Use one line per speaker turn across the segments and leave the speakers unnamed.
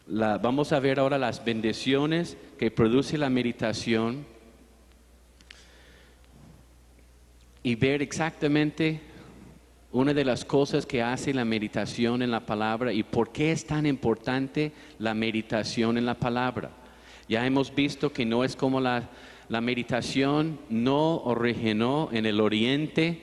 Vamos a ver ahora las bendiciones que produce la meditación y ver exactamente una de las cosas que hace la meditación en la palabra y por qué es tan importante la meditación en la palabra. Ya hemos visto que no es como la meditación no originó en el Oriente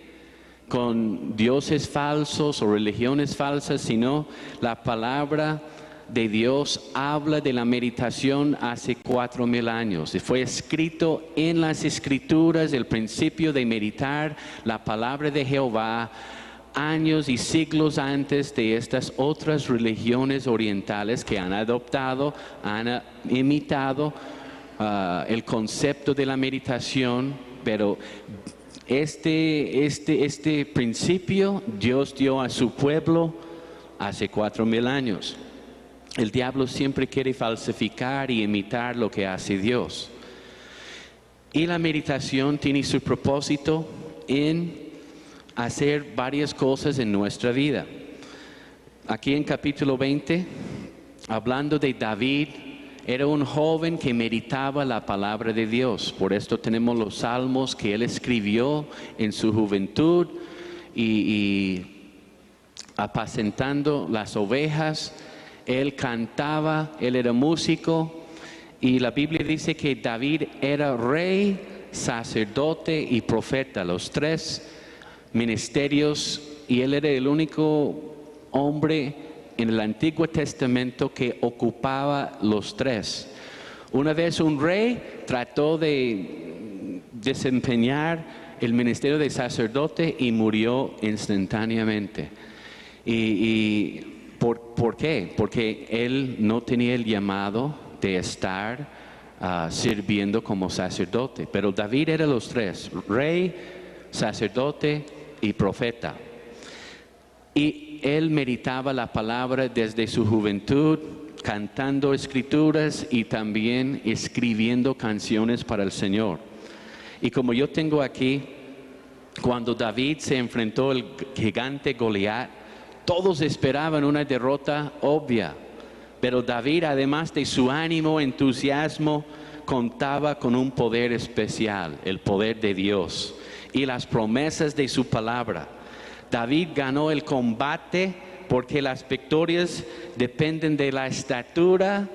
con dioses falsos o religiones falsas, sino la palabra de Dios habla de la meditación hace 4,000 años. Y fue escrito en las Escrituras el principio de meditar la palabra de Jehová años y siglos antes de estas otras religiones orientales que han adoptado, han imitado el concepto de la meditación, pero este principio Dios dio a su pueblo hace 4,000 años. El diablo siempre quiere falsificar y imitar lo que hace Dios. Y la meditación tiene su propósito en hacer varias cosas en nuestra vida. Aquí en capítulo 20, hablando de David, era un joven que meditaba la palabra de Dios. Por esto tenemos los salmos que él escribió en su juventud y apacentando las ovejas. Él cantaba, él era músico y la Biblia dice que David era rey, sacerdote y profeta, los tres ministerios, y él era el único hombre en el Antiguo Testamento que ocupaba los tres. Una vez un rey trató de desempeñar el ministerio de sacerdote y murió instantáneamente. ¿Por qué? Porque él no tenía el llamado de estar sirviendo como sacerdote. Pero David era los tres: rey, sacerdote y profeta. Y él meditaba la palabra desde su juventud, cantando escrituras y también escribiendo canciones para el Señor. Y como yo tengo aquí, cuando David se enfrentó al gigante Goliat, todos esperaban una derrota obvia, pero David, además de su ánimo, entusiasmo, contaba con un poder especial, el poder de Dios y las promesas de su palabra. David ganó el combate porque las victorias dependen de la estatura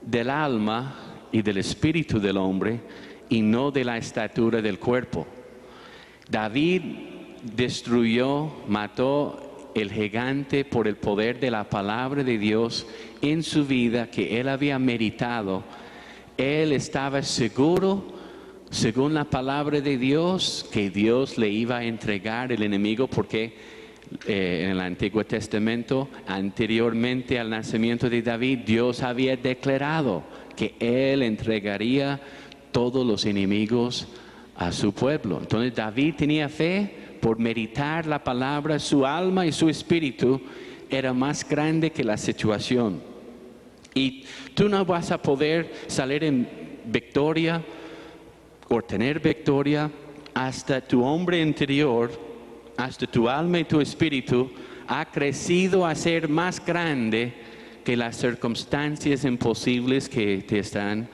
del alma y del espíritu del hombre y no de la estatura del cuerpo. David destruyó, mató el gigante por el poder de la palabra de Dios en su vida que él había meditado. Él estaba seguro, según la palabra de Dios, que Dios le iba a entregar el enemigo, porque en el Antiguo Testamento, anteriormente al nacimiento de David, Dios había declarado que él entregaría todos los enemigos a su pueblo. Entonces David tenía fe. Por meditar la palabra, su alma y su espíritu era más grande que la situación. Y tú no vas a poder salir en victoria o tener victoria hasta tu hombre interior, hasta tu alma y tu espíritu ha crecido a ser más grande que las circunstancias imposibles que te están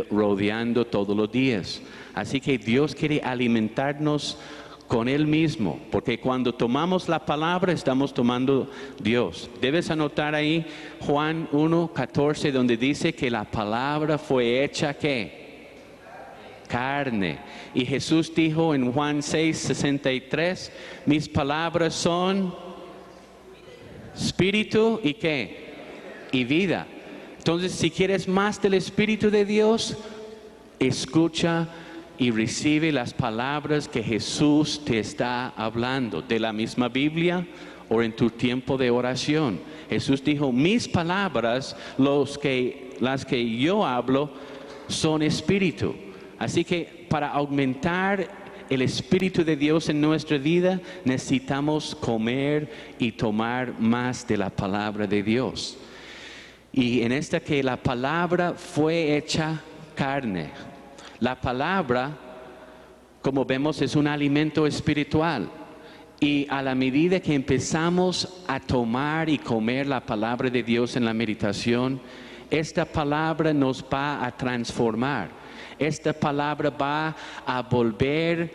rodeando todos los días. Así que Dios quiere alimentarnos con Él mismo, porque cuando tomamos la palabra estamos tomando Dios. Debes anotar ahí Juan 1:14, donde dice que la palabra fue hecha ¿qué? Carne. Y Jesús dijo en Juan 6:63, mis palabras son espíritu y ¿qué? Y vida. Entonces, si quieres más del Espíritu de Dios, escucha y recibe las palabras que Jesús te está hablando de la misma Biblia o en tu tiempo de oración. Jesús dijo, mis palabras, las que yo hablo, son espíritu. Así que para aumentar el Espíritu de Dios en nuestra vida, necesitamos comer y tomar más de la palabra de Dios. Y en esta que la palabra fue hecha carne. La palabra, como vemos, es un alimento espiritual Y a la medida que empezamos a tomar y comer la palabra de Dios en la meditación, esta palabra nos va a transformar. Esta palabra va a volver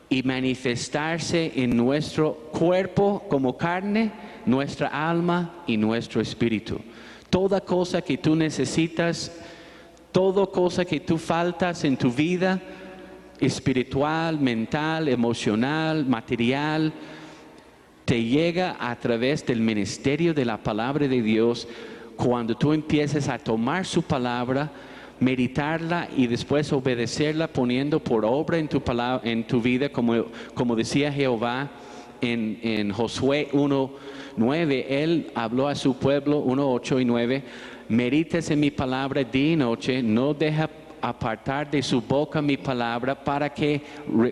y manifestarse en nuestro cuerpo como carne, nuestra alma y nuestro espíritu. Toda cosa que tú necesitas, toda cosa que tú faltas en tu vida, espiritual, mental, emocional, material, te llega a través del ministerio de la palabra de Dios cuando tú empieces a tomar su palabra, meditarla y después obedecerla poniendo por obra en tu vida, como decía Jehová en Josué 1:9. Él habló a su pueblo, 1:8 y 9, medites en mi palabra día y noche, no deja apartar de su boca mi palabra para que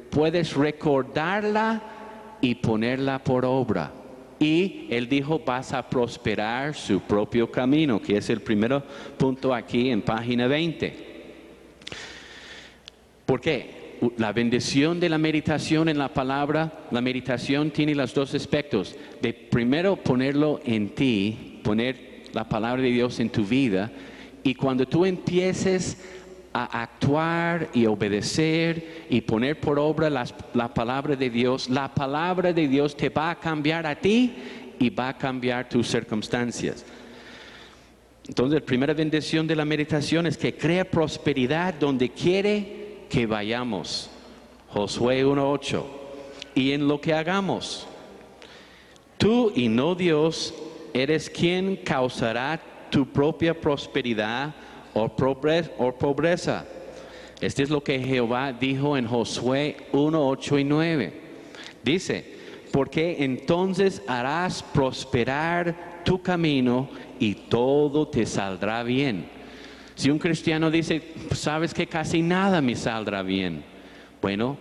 puedas recordarla y ponerla por obra. Y él dijo, vas a prosperar su propio camino, que es el primer punto aquí en página 20. ¿Por qué? La bendición de la meditación en la palabra, la meditación tiene los dos aspectos. De primero ponerlo en ti, poner la palabra de Dios en tu vida. Y cuando tú empieces a actuar y obedecer y poner por obra la palabra de Dios te va a cambiar a ti y va a cambiar tus circunstancias. Entonces, la primera bendición de la meditación es que crea prosperidad donde quiere que vayamos. Josué 1:8. Y en lo que hagamos, tú y no Dios eres quien causará tu propia prosperidad o pobreza. Este es lo que Jehová dijo en Josué 1:8 y 9. Dice, porque entonces harás prosperar tu camino y todo te saldrá bien. Si un cristiano dice, sabes que casi nada me saldrá bien. Bueno,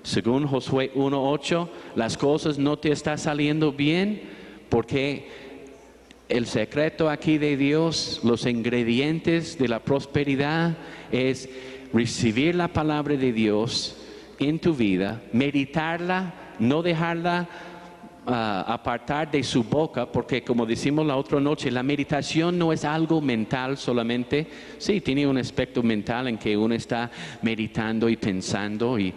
según Josué 1:8, las cosas no te están saliendo bien porque el secreto aquí de Dios, los ingredientes de la prosperidad es recibir la palabra de Dios en tu vida, meditarla, no dejarla apartar de su boca, porque como decimos la otra noche, la meditación no es algo mental solamente. Sí, tiene un aspecto mental en que uno está meditando y pensando y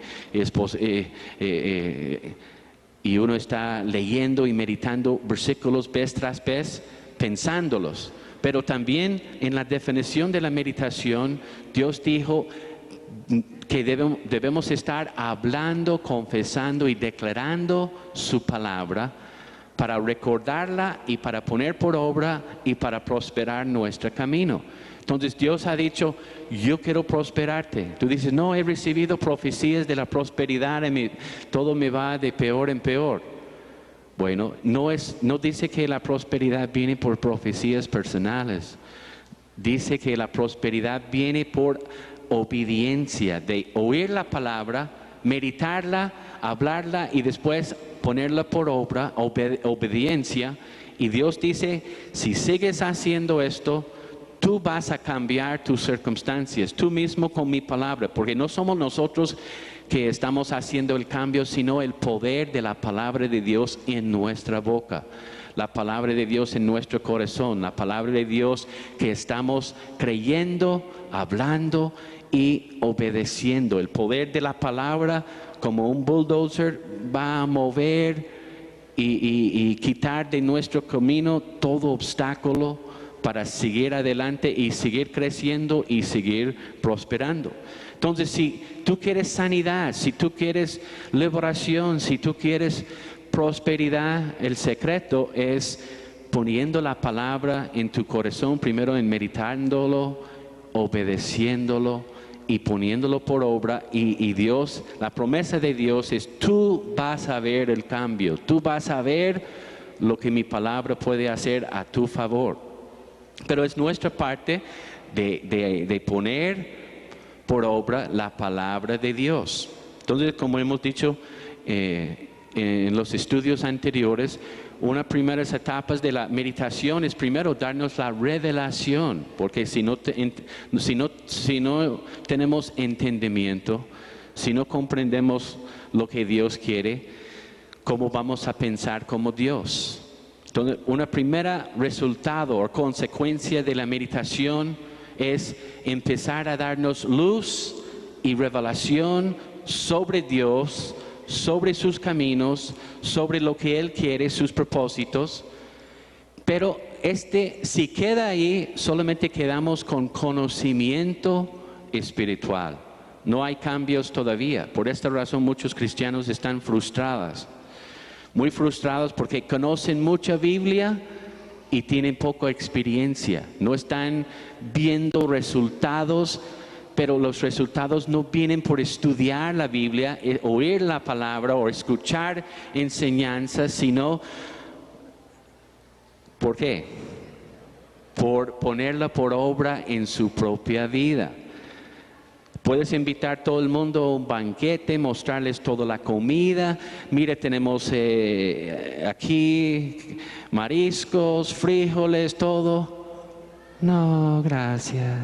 uno está leyendo y meditando versículos vez tras vez, pensándolos. Pero también en la definición de la meditación, Dios dijo que debemos estar hablando, confesando y declarando su palabra para recordarla y para poner por obra y para prosperar nuestro camino. Entonces Dios ha dicho, yo quiero prosperarte. Tú dices, no, he recibido profecías de la prosperidad y todo me va de peor en peor. Bueno, no dice que la prosperidad viene por profecías personales. Dice que la prosperidad viene por obediencia, de oír la palabra, meditarla, hablarla y después ponerla por obra, obediencia. Y Dios dice, si sigues haciendo esto, tú vas a cambiar tus circunstancias, tú mismo con mi palabra, porque no somos nosotros que estamos haciendo el cambio, sino el poder de la palabra de Dios en nuestra boca, la palabra de Dios en nuestro corazón, la palabra de Dios que estamos creyendo, hablando y obedeciendo. El poder de la palabra, como un bulldozer, va a mover y quitar de nuestro camino todo obstáculo para seguir adelante y seguir creciendo y seguir prosperando. Entonces, si tú quieres sanidad, si tú quieres liberación, si tú quieres prosperidad, el secreto es poniendo la palabra en tu corazón, primero en meditándolo, obedeciéndolo y poniéndolo por obra. Y Dios, la promesa de Dios es, tú vas a ver el cambio, tú vas a ver lo que mi palabra puede hacer a tu favor. Pero es nuestra parte de poner por obra la palabra de Dios. Entonces, como hemos dicho en los estudios anteriores, una primera etapas de la meditación es primero darnos la revelación, porque si no tenemos entendimiento, si no comprendemos lo que Dios quiere, ¿cómo vamos a pensar como Dios? Entonces, una primera resultado o consecuencia de la meditación es empezar a darnos luz y revelación sobre Dios, sobre sus caminos, sobre lo que Él quiere, sus propósitos. Pero si queda ahí, solamente quedamos con conocimiento espiritual. No hay cambios todavía. Por esta razón muchos cristianos están frustrados. Muy frustrados porque conocen mucha Biblia y tienen poca experiencia. No están viendo resultados, pero los resultados no vienen por estudiar la Biblia, oír la palabra o escuchar enseñanzas, sino ¿por qué? Por ponerla por obra en su propia vida. Puedes invitar a todo el mundo a un banquete, mostrarles toda la comida. Mire, tenemos aquí mariscos, frijoles, todo. No, gracias.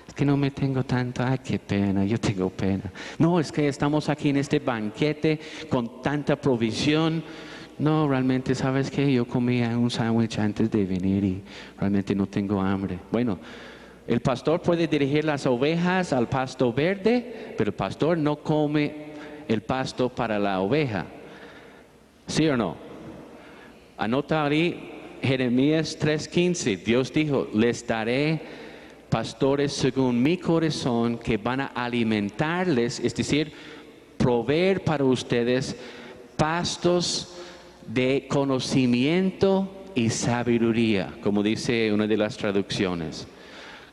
Es que no me tengo tanto. Ay, qué pena, yo tengo pena. No, es que estamos aquí en este banquete con tanta provisión. No, realmente, ¿sabes qué? Yo comía un sándwich antes de venir y realmente no tengo hambre. Bueno, el pastor puede dirigir las ovejas al pasto verde, pero el pastor no come el pasto para la oveja. ¿Sí o no? Anota ahí Jeremías 3:15. Dios dijo, les daré pastores según mi corazón que van a alimentarles, es decir, proveer para ustedes pastos de conocimiento y sabiduría, como dice una de las traducciones.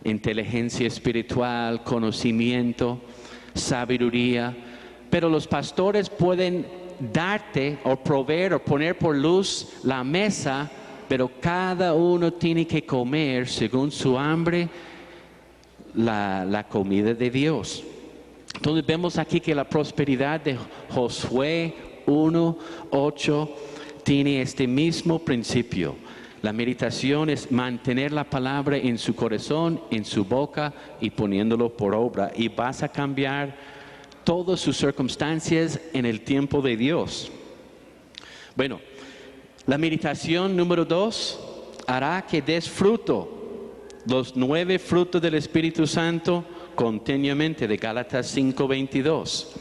Inteligencia espiritual, conocimiento, sabiduría. Pero los pastores pueden darte o proveer o poner por luz la mesa, pero cada uno tiene que comer según su hambre la comida de Dios. Entonces vemos aquí que la prosperidad de Josué 1:8 tiene este mismo principio. La meditación es mantener la palabra en su corazón, en su boca y poniéndolo por obra. Y vas a cambiar todas sus circunstancias en el tiempo de Dios. Bueno, la meditación número 2 hará que des fruto. Los 9 frutos del Espíritu Santo continuamente, de Gálatas 5:22.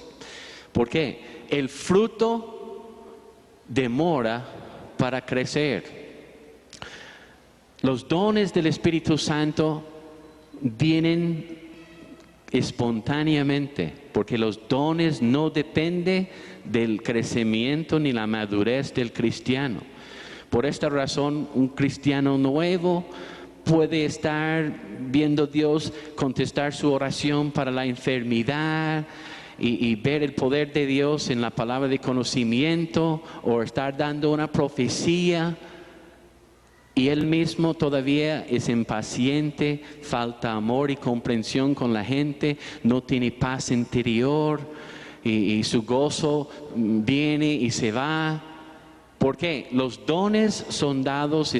¿Por qué? El fruto demora para crecer. Los dones del Espíritu Santo vienen espontáneamente, porque los dones no dependen del crecimiento ni la madurez del cristiano. Por esta razón, un cristiano nuevo puede estar viendo a Dios contestar su oración para la enfermedad y ver el poder de Dios en la palabra de conocimiento, o estar dando una profecía. Y él mismo todavía es impaciente, falta amor y comprensión con la gente, no tiene paz interior y su gozo viene y se va. ¿Por qué? Los dones son dados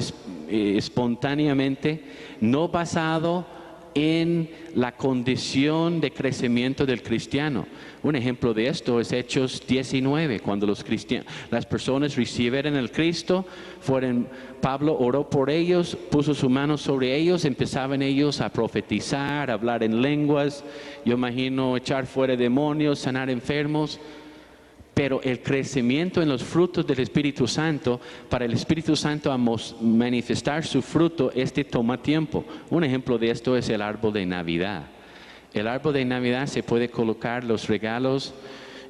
espontáneamente, no basado en la condición de crecimiento del cristiano. Un ejemplo de esto es Hechos 19, cuando las personas recibieron el Cristo, Pablo oró por ellos, puso su mano sobre ellos, empezaban ellos a profetizar, a hablar en lenguas, yo imagino echar fuera demonios, sanar enfermos. Pero el crecimiento en los frutos del Espíritu Santo, para el Espíritu Santo a manifestar su fruto, toma tiempo. Un ejemplo de esto es el árbol de Navidad. El árbol de Navidad se puede colocar los regalos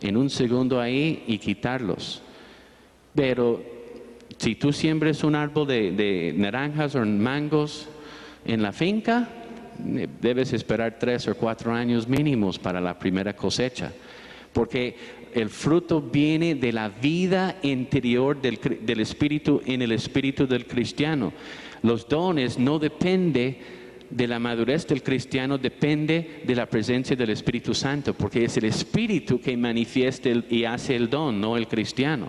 en un segundo ahí y quitarlos. Pero si tú siembres un árbol de naranjas o mangos en la finca, debes esperar 3 o 4 años mínimos para la primera cosecha. Porque el fruto viene de la vida interior del Espíritu, en el Espíritu del cristiano. Los dones no dependen de la madurez del cristiano, depende de la presencia del Espíritu Santo, porque es el Espíritu que manifiesta y hace el don, no el cristiano.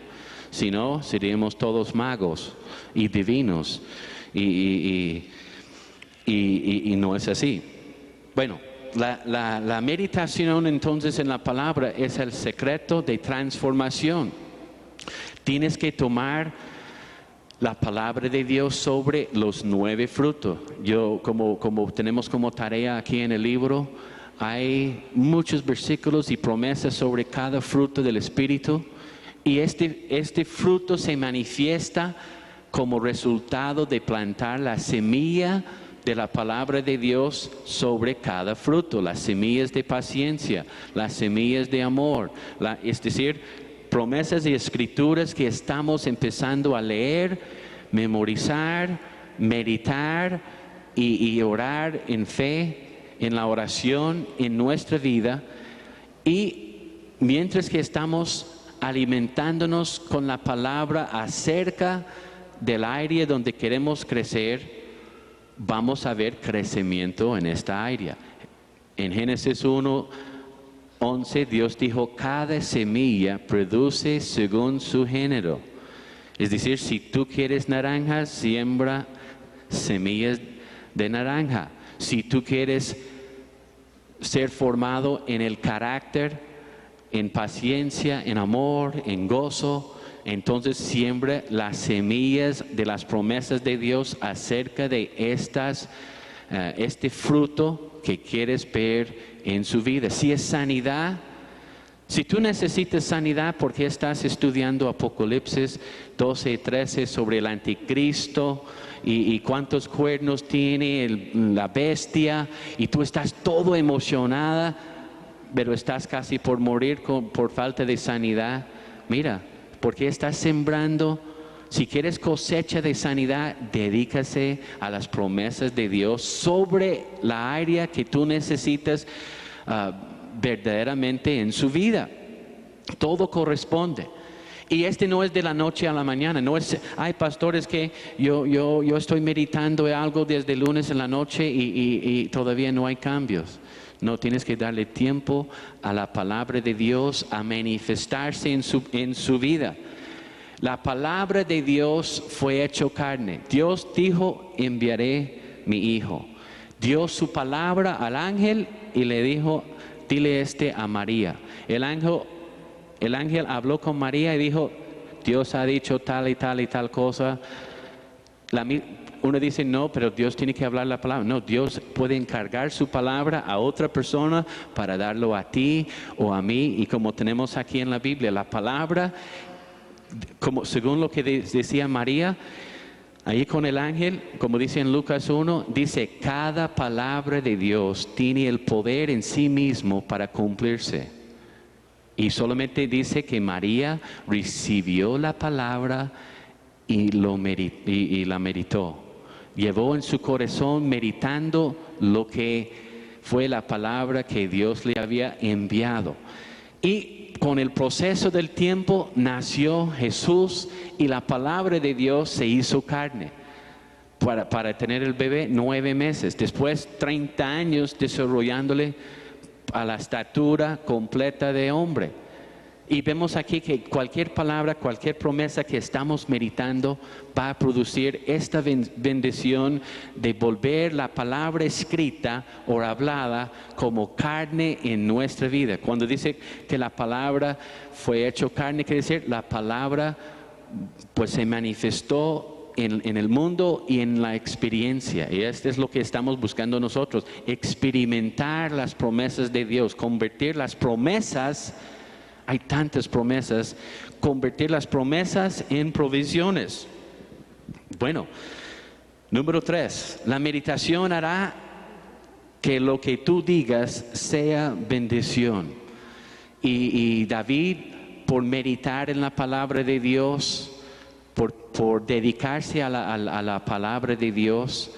Si no, seríamos todos magos y divinos, y no es así. Bueno, la meditación entonces en la palabra es el secreto de transformación. Tienes que tomar la palabra de Dios sobre los 9 frutos. Como tenemos como tarea aquí en el libro, hay muchos versículos y promesas sobre cada fruto del Espíritu. Y este fruto se manifiesta como resultado de plantar la semilla de la palabra de Dios sobre cada fruto. Las semillas de paciencia, las semillas de amor. Es decir, promesas y escrituras que estamos empezando a leer, memorizar, meditar y orar en fe, en la oración, en nuestra vida. Y mientras que estamos alimentándonos con la palabra acerca del área donde queremos crecer, vamos a ver crecimiento en esta área. En Génesis 1:11 Dios dijo, cada semilla produce según su género. Es decir, si tú quieres naranjas, siembra semillas de naranja. Si tú quieres ser formado en el carácter, en paciencia, en amor, en gozo, entonces siembra las semillas de las promesas de Dios acerca de este fruto que quieres ver en su vida. Si es sanidad, si tú necesitas sanidad porque estás estudiando Apocalipsis 12:13 sobre el anticristo y cuántos cuernos tiene la bestia, y tú estás todo emocionada, pero estás casi por morir por falta de sanidad, mira, porque estás sembrando. Si quieres cosecha de sanidad, dedícase a las promesas de Dios sobre la área que tú necesitas verdaderamente en su vida. Todo corresponde. Y no es de la noche a la mañana. No es, hay pastores que yo estoy meditando algo desde el lunes en la noche y todavía no hay cambios. No, tienes que darle tiempo a la palabra de Dios a manifestarse en su vida. La palabra de Dios fue hecho carne. Dios dijo, enviaré mi hijo. Dio su palabra al ángel y le dijo, dile a María. El ángel habló con María y dijo, Dios ha dicho tal y tal y tal cosa. Uno dice, no, pero Dios tiene que hablar la palabra. No, Dios puede encargar su palabra a otra persona para darlo a ti o a mí. Y como tenemos aquí en la Biblia, la palabra, según lo que decía María, ahí con el ángel, como dice en Lucas 1, dice, cada palabra de Dios tiene el poder en sí mismo para cumplirse. Y solamente dice que María recibió la palabra y la meditó. Llevó en su corazón meditando lo que fue la palabra que Dios le había enviado. Y con el proceso del tiempo nació Jesús y la palabra de Dios se hizo carne para tener el bebé 9 meses. Después 30 años desarrollándole a la estatura completa de hombre. Y vemos aquí que cualquier palabra, cualquier promesa que estamos meditando va a producir esta bendición de volver la palabra escrita o hablada como carne en nuestra vida. Cuando dice que la palabra fue hecho carne, quiere decir la palabra pues se manifestó en el mundo y en la experiencia. Y esto es lo que estamos buscando nosotros, experimentar las promesas de Dios, convertir las promesas. Hay tantas promesas, convertir las promesas en provisiones. Bueno, número 3, la meditación hará que lo que tú digas sea bendición. Y David, por meditar en la palabra de Dios, por dedicarse a la palabra de Dios,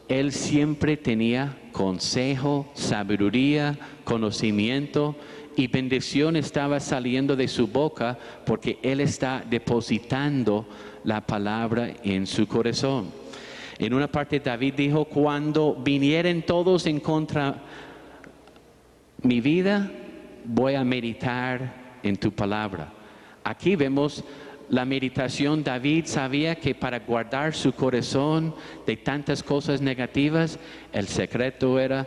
él siempre tenía consejo, sabiduría, conocimiento, y bendición estaba saliendo de su boca porque él está depositando la palabra en su corazón. En una parte David dijo, cuando vinieren todos en contra mi vida, voy a meditar en tu palabra. Aquí vemos la meditación. David sabía que para guardar su corazón de tantas cosas negativas, el secreto era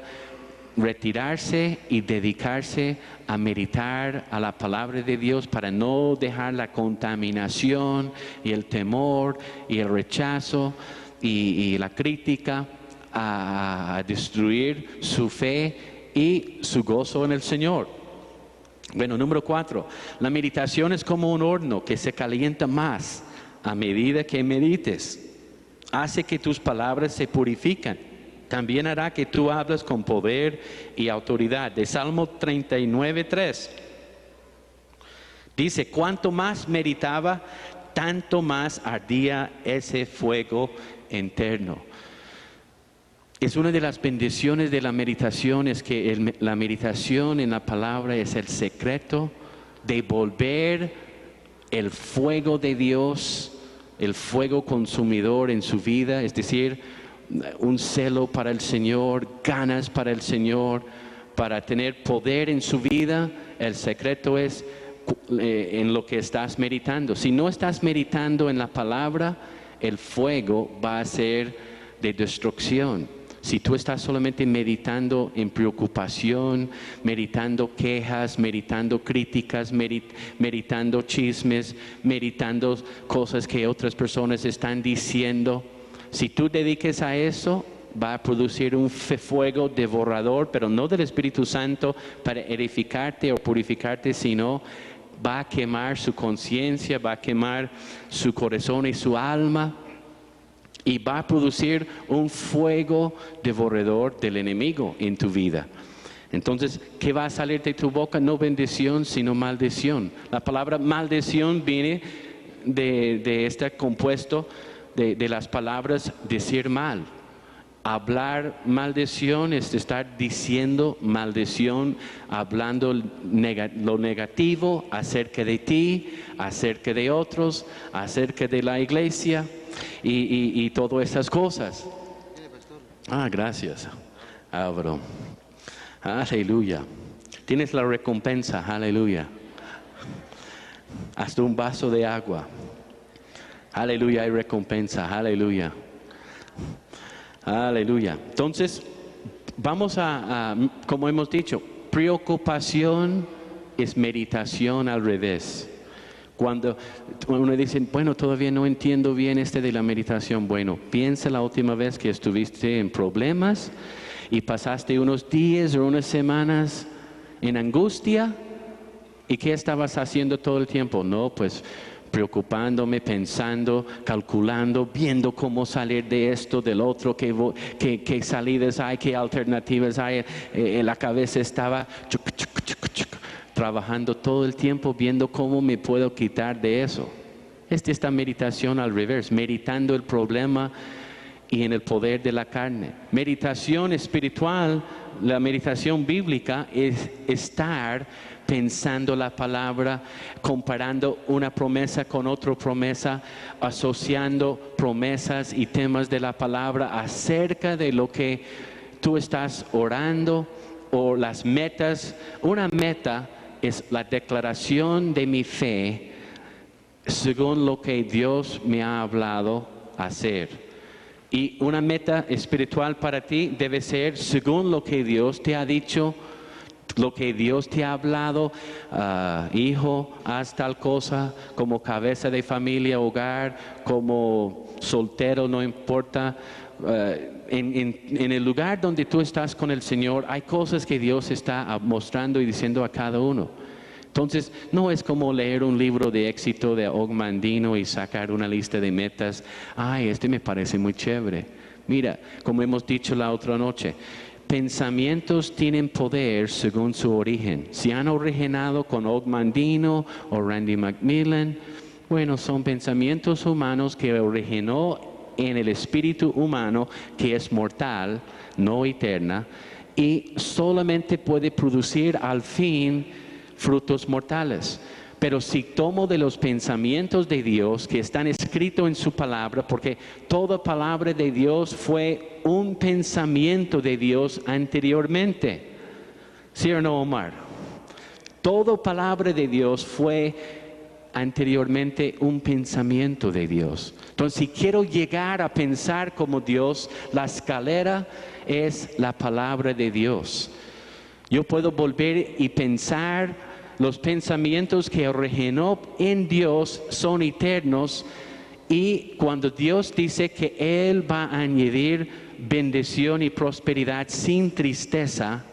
retirarse y dedicarse a meditar a la palabra de Dios para no dejar la contaminación y el temor y el rechazo y la crítica a destruir su fe y su gozo en el Señor. Bueno, número 4, la meditación es como un horno que se calienta más a medida que medites. Hace que tus palabras se purifican. También hará que tú hables con poder y autoridad. De Salmo 39:3. Dice, cuanto más meditaba, tanto más ardía ese fuego interno. Es una de las bendiciones de la meditación, es que la meditación en la palabra es el secreto de volver el fuego de Dios, el fuego consumidor en su vida, es decir, un celo para el Señor, ganas para el Señor, para tener poder en su vida. El secreto es en lo que estás meditando. Si no estás meditando en la palabra, el fuego va a ser de destrucción. Si tú estás solamente meditando en preocupación, meditando quejas, meditando críticas, meditando chismes, meditando cosas que otras personas están diciendo, si tú dediques a eso, va a producir un fuego devorador, pero no del Espíritu Santo para edificarte o purificarte, sino va a quemar su conciencia, va a quemar su corazón y su alma. Y va a producir un fuego devorador del enemigo en tu vida. Entonces, ¿qué va a salir de tu boca? No bendición, sino maldición. La palabra maldición viene de este compuesto de las palabras decir mal. Hablar maldición es estar diciendo maldición, hablando lo negativo acerca de ti, acerca de otros, acerca de la iglesia y todas esas cosas. Gracias, Álvaro. Aleluya. Tienes la recompensa, aleluya. Hasta un vaso de agua. Aleluya, hay recompensa, aleluya. Aleluya. Entonces, vamos como hemos dicho, preocupación es meditación al revés. Cuando uno dice, bueno, todavía no entiendo bien de la meditación. Bueno, piensa la última vez que estuviste en problemas y pasaste unos días o unas semanas en angustia. ¿Y qué estabas haciendo todo el tiempo? No, pues preocupándome, pensando, calculando, viendo cómo salir de esto, del otro, qué salidas hay, qué alternativas hay. La cabeza estaba trabajando todo el tiempo, viendo cómo me puedo quitar de eso. Esta meditación al revés, meditando el problema y en el poder de la carne. Meditación espiritual, la meditación bíblica es estar pensando la palabra, comparando una promesa con otra promesa, asociando promesas y temas de la palabra acerca de lo que tú estás orando o las metas. Una meta es la declaración de mi fe según lo que Dios me ha hablado hacer. Y una meta espiritual para ti debe ser según lo que Dios te ha dicho, lo que Dios te ha hablado. Hijo, haz tal cosa, como cabeza de familia, hogar, como soltero, no importa. En el lugar donde tú estás con el Señor, hay cosas que Dios está mostrando y diciendo a cada uno. Entonces, no es como leer un libro de éxito de Og Mandino y sacar una lista de metas. Me parece muy chévere. Mira, como hemos dicho la otra noche, pensamientos tienen poder según su origen. Si han originado con Og Mandino o Randy McMillan, bueno, son pensamientos humanos que originó en el espíritu humano, que es mortal, no eterna, y solamente puede producir al fin frutos mortales. Pero si tomo de los pensamientos de Dios que están escritos en su palabra, porque toda palabra de Dios fue un pensamiento de Dios anteriormente. ¿Sí o no, Omar? Toda palabra de Dios fue anteriormente un pensamiento de Dios. Entonces, si quiero llegar a pensar como Dios, la escalera es la palabra de Dios. Yo puedo volver y pensar los pensamientos que originó en Dios son eternos, y cuando Dios dice que Él va a añadir bendición y prosperidad sin tristeza,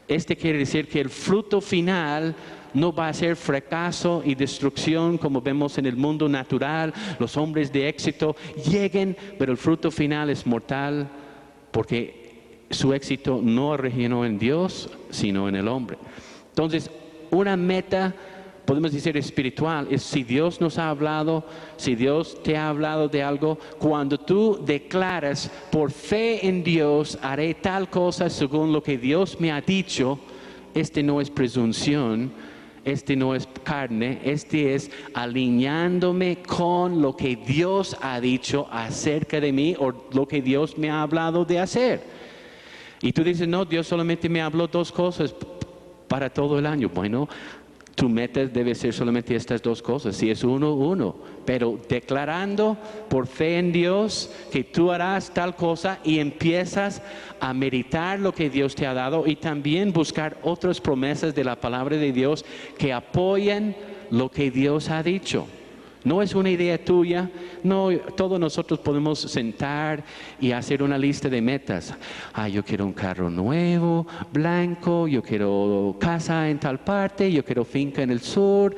quiere decir que el fruto final no va a ser fracaso y destrucción como vemos en el mundo natural. Los hombres de éxito lleguen, pero el fruto final es mortal porque su éxito no originó en Dios, sino en el hombre. Entonces, una meta, podemos decir espiritual, es si Dios nos ha hablado, si Dios te ha hablado de algo, cuando tú declaras por fe en Dios, haré tal cosa según lo que Dios me ha dicho, no es presunción, no es carne, es alineándome con lo que Dios ha dicho acerca de mí o lo que Dios me ha hablado de hacer. Y tú dices, no, Dios solamente me habló 2 cosas para todo el año. Bueno, tu meta debe ser solamente estas 2 cosas. Si es uno, pero declarando por fe en Dios que tú harás tal cosa y empiezas a meditar lo que Dios te ha dado y también buscar otras promesas de la palabra de Dios que apoyen lo que Dios ha dicho. No es una idea tuya, no, todos nosotros podemos sentar y hacer una lista de metas. Yo quiero un carro nuevo, blanco, yo quiero casa en tal parte, yo quiero finca en el sur,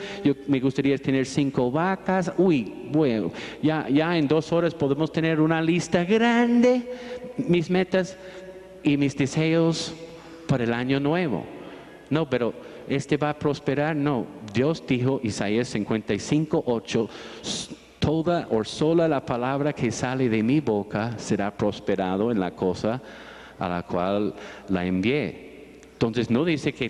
me gustaría tener 5 vacas. Bueno, ya en 2 horas podemos tener una lista grande, mis metas y mis deseos para el año nuevo. No, pero va a prosperar. No, Dios dijo, Isaías 55:8, toda o sola la palabra que sale de mi boca será prosperado en la cosa a la cual la envié. Entonces no dice que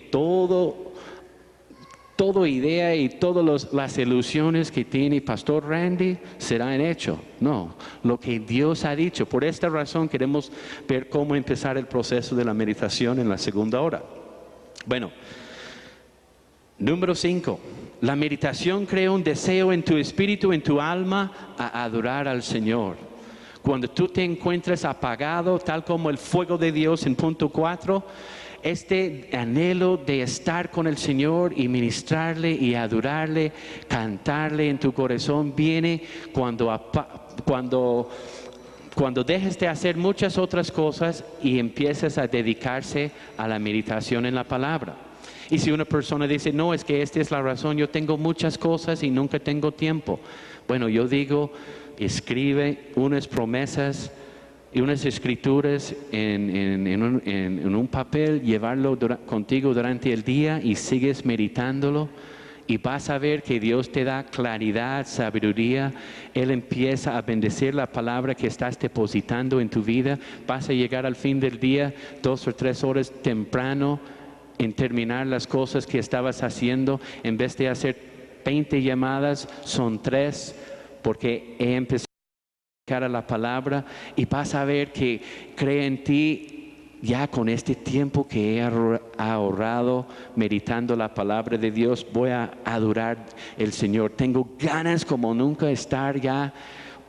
toda idea y todas las ilusiones que tiene Pastor Randy serán hechos. No, lo que Dios ha dicho. Por esta razón queremos ver cómo empezar el proceso de la meditación en la segunda hora. Bueno, número 5, la meditación crea un deseo en tu espíritu, en tu alma, a adorar al Señor. Cuando tú te encuentras apagado, tal como el fuego de Dios en punto 4, anhelo de estar con el Señor y ministrarle y adorarle, cantarle en tu corazón, viene cuando dejes de hacer muchas otras cosas y empiezas a dedicarse a la meditación en la palabra. Y si una persona dice, no, es que esta es la razón, yo tengo muchas cosas y nunca tengo tiempo. Bueno, yo digo, escribe unas promesas y unas escrituras en un papel, llevarlo contigo durante el día y sigues meditándolo. Y vas a ver que Dios te da claridad, sabiduría. Él empieza a bendecir la palabra que estás depositando en tu vida. Vas a llegar al fin del día 2 o 3 horas temprano en terminar las cosas que estabas haciendo. En vez de hacer 20 llamadas, son 3, porque he empezado a dedicar a la palabra. Y vas a ver que cree en ti. Ya con este tiempo que he ahorrado meditando la palabra de Dios, voy a adorar al Señor. Tengo ganas como nunca estar ya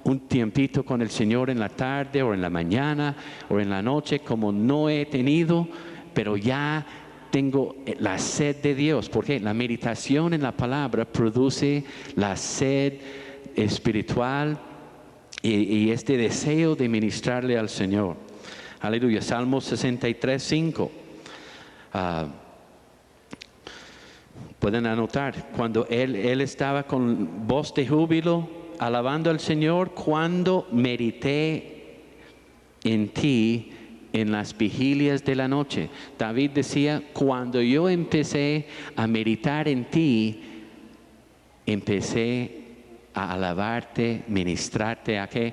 un tiempito con el Señor en la tarde o en la mañana o en la noche como no he tenido, pero ya tengo la sed de Dios, porque la meditación en la palabra produce la sed espiritual y este deseo de ministrarle al Señor. Aleluya. Salmo 63:5. Pueden anotar, cuando él estaba con voz de júbilo, alabando al Señor, cuando medité en ti en las vigilias de la noche. David decía, cuando yo empecé a meditar en ti, empecé a alabarte, ministrarte, ¿a qué?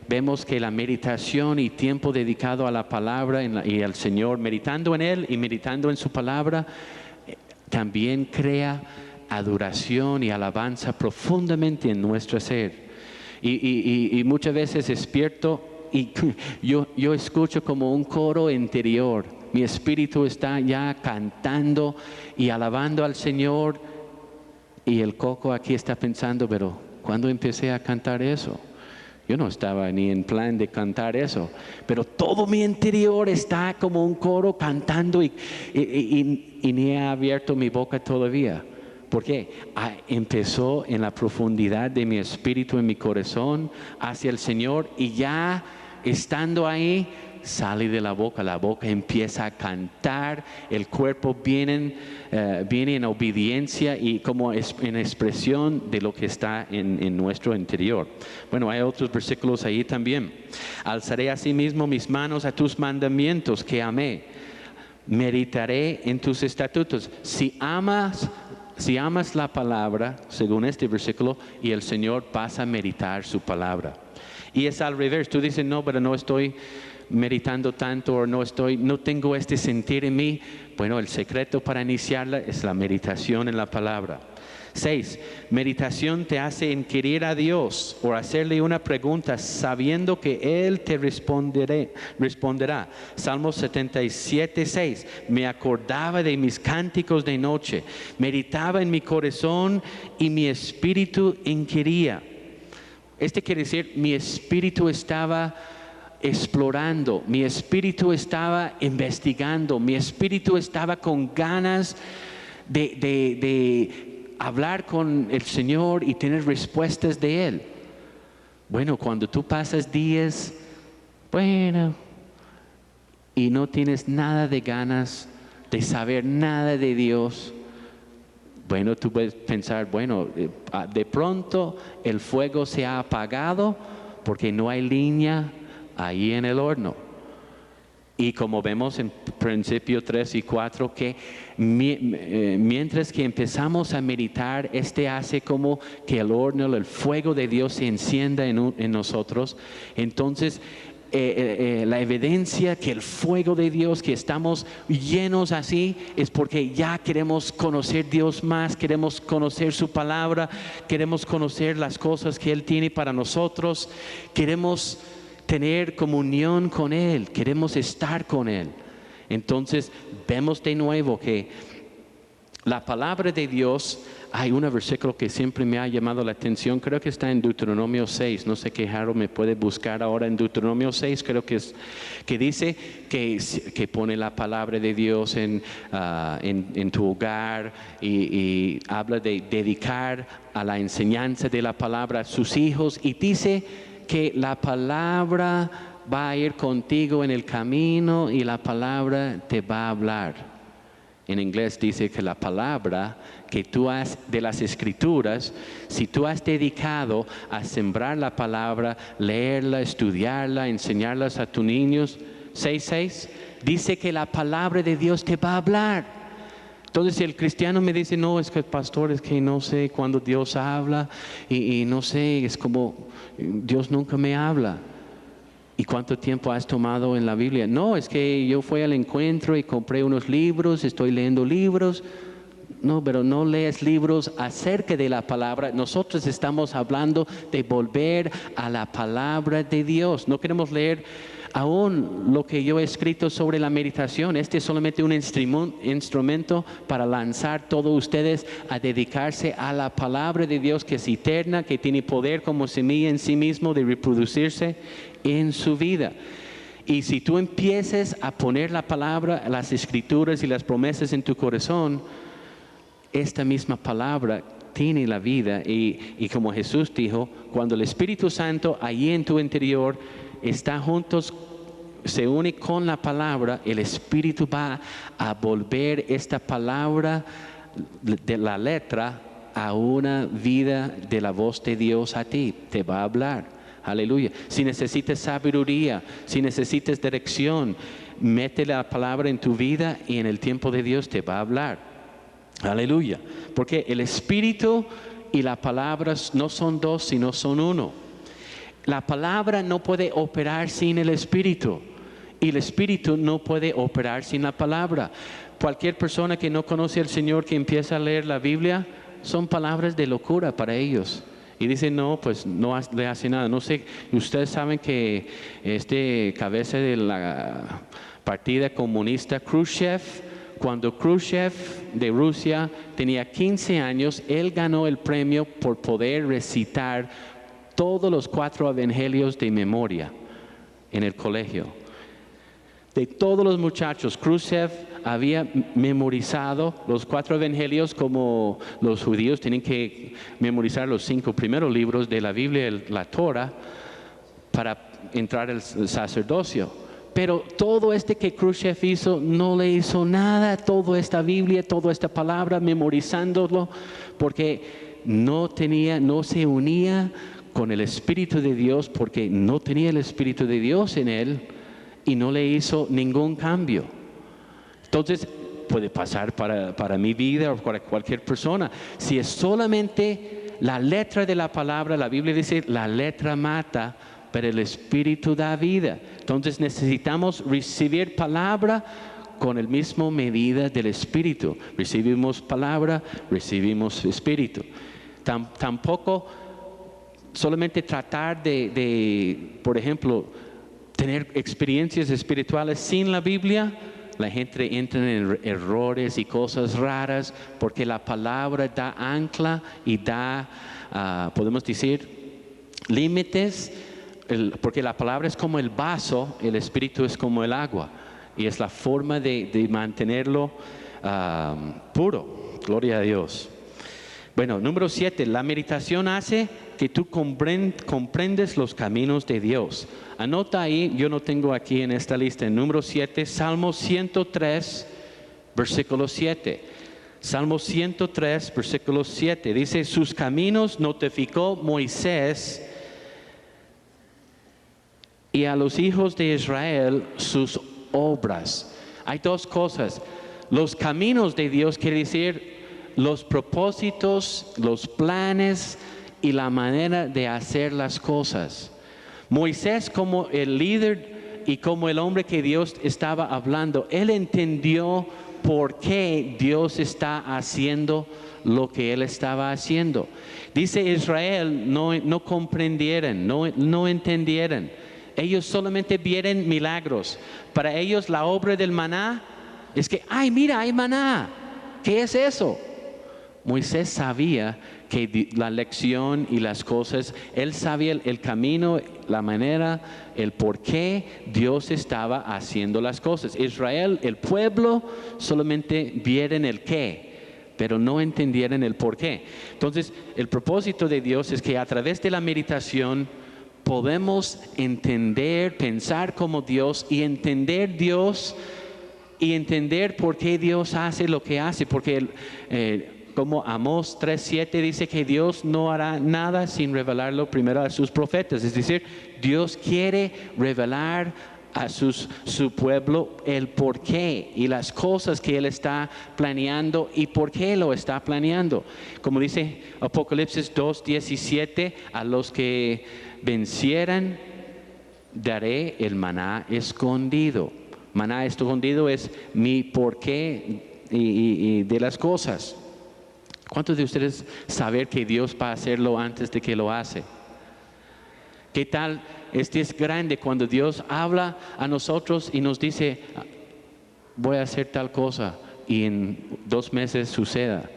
Vemos que la meditación y tiempo dedicado a la palabra y al Señor, meditando en Él y meditando en su palabra, también crea adoración y alabanza profundamente en nuestro ser. Y muchas veces despierto y yo escucho como un coro interior. Mi espíritu está ya cantando y alabando al Señor Y el Coco aquí está pensando, pero ¿cuándo empecé a cantar eso? Yo no estaba ni en plan de cantar eso, pero todo mi interior está como un coro cantando y ni he abierto mi boca todavía. Porque empezó en la profundidad de mi espíritu, en mi corazón, hacia el Señor, y ya estando ahí, sale de la boca empieza a cantar, el cuerpo viene en obediencia y como en expresión de lo que está en nuestro interior. Bueno, hay otros versículos ahí también. Alzaré asimismo mis manos a tus mandamientos que amé, meditaré en tus estatutos. Si amas la palabra, según este versículo, y el Señor pasa a meditar su palabra. Y es al revés, tú dices, no, pero no estoy meditando tanto o no tengo este sentir en mí. Bueno, el secreto para iniciarla es la meditación en la palabra. 6. Meditación te hace inquirir a Dios o hacerle una pregunta sabiendo que Él te responderá. Salmos 77, 6. Me acordaba de mis cánticos de noche, meditaba en mi corazón y mi espíritu inquiría. Quiere decir, mi espíritu estaba explorando, mi espíritu estaba investigando, mi espíritu estaba con ganas de hablar con el Señor y tener respuestas de Él. Bueno, cuando tú pasas días, y no tienes nada de ganas de saber nada de Dios, bueno, tú puedes pensar, de pronto el fuego se ha apagado porque no hay leña ahí en el horno. Y como vemos en principio 3 y 4, que mientras que empezamos a meditar, hace como que el horno, el fuego de Dios se encienda en nosotros. Entonces, la evidencia que el fuego de Dios, que estamos llenos así, es porque ya queremos conocer Dios más, queremos conocer su palabra, queremos conocer las cosas que Él tiene para nosotros, queremos tener comunión con Él, queremos estar con Él. Entonces vemos de nuevo que la palabra de Dios, hay un versículo que siempre me ha llamado la atención, creo que está en Deuteronomio 6, no sé qué Harold me puede buscar ahora en Deuteronomio 6, creo que dice que pone la palabra de Dios en tu hogar y habla de dedicar a la enseñanza de la palabra a sus hijos, y dice que la palabra va a ir contigo en el camino y la palabra te va a hablar. En inglés dice que la palabra que tú has de las escrituras, si tú has dedicado a sembrar la palabra, leerla, estudiarla, enseñarlas a tus niños, 6:6, dice que la palabra de Dios te va a hablar. Entonces, si el cristiano me dice, no, es que el pastor, es que no sé cuándo Dios habla y no sé, es como Dios nunca me habla. ¿Y cuánto tiempo has tomado en la Biblia? No, es que yo fui al encuentro y compré unos libros, estoy leyendo libros. No, pero no lees libros acerca de la palabra. Nosotros estamos hablando de volver a la palabra de Dios. No queremos leer aún lo que yo he escrito sobre la meditación. Este es solamente un instrumento para lanzar todos ustedes a dedicarse a la palabra de Dios, que es eterna, que tiene poder como semilla en sí mismo de reproducirse en su vida. Y si tú empieces a poner la palabra, las escrituras y las promesas en tu corazón, esta misma palabra tiene la vida. Y como Jesús dijo, cuando el Espíritu Santo allí en tu interior está juntos, se une con la palabra, el Espíritu va a volver esta palabra de la letra a una vida de la voz de Dios a ti. Te va a hablar. Aleluya. Si necesitas sabiduría, si necesitas dirección, mete la palabra en tu vida y en el tiempo de Dios te va a hablar. Aleluya. Porque el Espíritu y la palabra no son dos, sino son uno. La palabra no puede operar sin el Espíritu. Y el Espíritu no puede operar sin la palabra. Cualquier persona que no conoce al Señor, que empieza a leer la Biblia, son palabras de locura para ellos. Y dicen, no, pues no le hace nada. No sé, ustedes saben que cabeza de la partida comunista, Khrushchev, cuando Khrushchev de Rusia tenía 15 años, él ganó el premio por poder recitar todos los 4 evangelios de memoria en el colegio. De todos los muchachos, Khrushchev había memorizado los 4 evangelios, como los judíos tienen que memorizar los 5 primeros libros de la Biblia, la Torah, para entrar al sacerdocio. Pero todo que Khrushchev hizo, no le hizo nada, toda esta Biblia, toda esta palabra, memorizándolo, porque no se unía con el Espíritu de Dios, porque no tenía el Espíritu de Dios en él, y no le hizo ningún cambio. Entonces, puede pasar para mi vida o para cualquier persona. Si es solamente la letra de la palabra, la Biblia dice, la letra mata, pero el Espíritu da vida. Entonces necesitamos recibir palabra con el mismo medida del Espíritu. Recibimos palabra, recibimos Espíritu. Tampoco solamente tratar por ejemplo, tener experiencias espirituales sin la Biblia. La gente entra en errores y cosas raras, porque la palabra da ancla y da, podemos decir, límites, porque la palabra es como el vaso, el Espíritu es como el agua, y es la forma de mantenerlo puro. Gloria a Dios. Bueno, número 7, la meditación hace que tú comprendes los caminos de Dios. Anota ahí, yo no tengo aquí en esta lista, en número 7, Salmo 103, versículo 7. Salmo 103, versículo 7, dice, sus caminos notificó Moisés, y a los hijos de Israel sus obras. Hay 2 cosas. Los caminos de Dios quiere decir los propósitos, los planes y la manera de hacer las cosas. Moisés, como el líder y como el hombre que Dios estaba hablando, él entendió por qué Dios está haciendo lo que él estaba haciendo. Dice Israel, no comprendieran, no entendieran. Ellos solamente vieron milagros. Para ellos la obra del maná es que, ay, mira, hay maná. ¿Qué es eso? Moisés sabía que la lección y las cosas, él sabía el camino, la manera, el por qué Dios estaba haciendo las cosas. Israel, el pueblo, solamente vieron el qué, pero no entendieron el por qué. Entonces, el propósito de Dios es que a través de la meditación podemos entender, pensar como Dios y entender Dios y entender por qué Dios hace lo que hace, porque como Amós 3:7 dice que Dios no hará nada sin revelarlo primero a sus profetas. Es decir, Dios quiere revelar a su pueblo el porqué y las cosas que Él está planeando y por qué lo está planeando. Como dice Apocalipsis 2:17, a los que vencieran daré el maná escondido. Maná escondido es mi porqué y de las cosas. ¿Cuántos de ustedes saben que Dios va a hacerlo antes de que lo hace? ¿Qué tal? Este es grande cuando Dios habla a nosotros y nos dice, voy a hacer tal cosa, y en 2 meses suceda.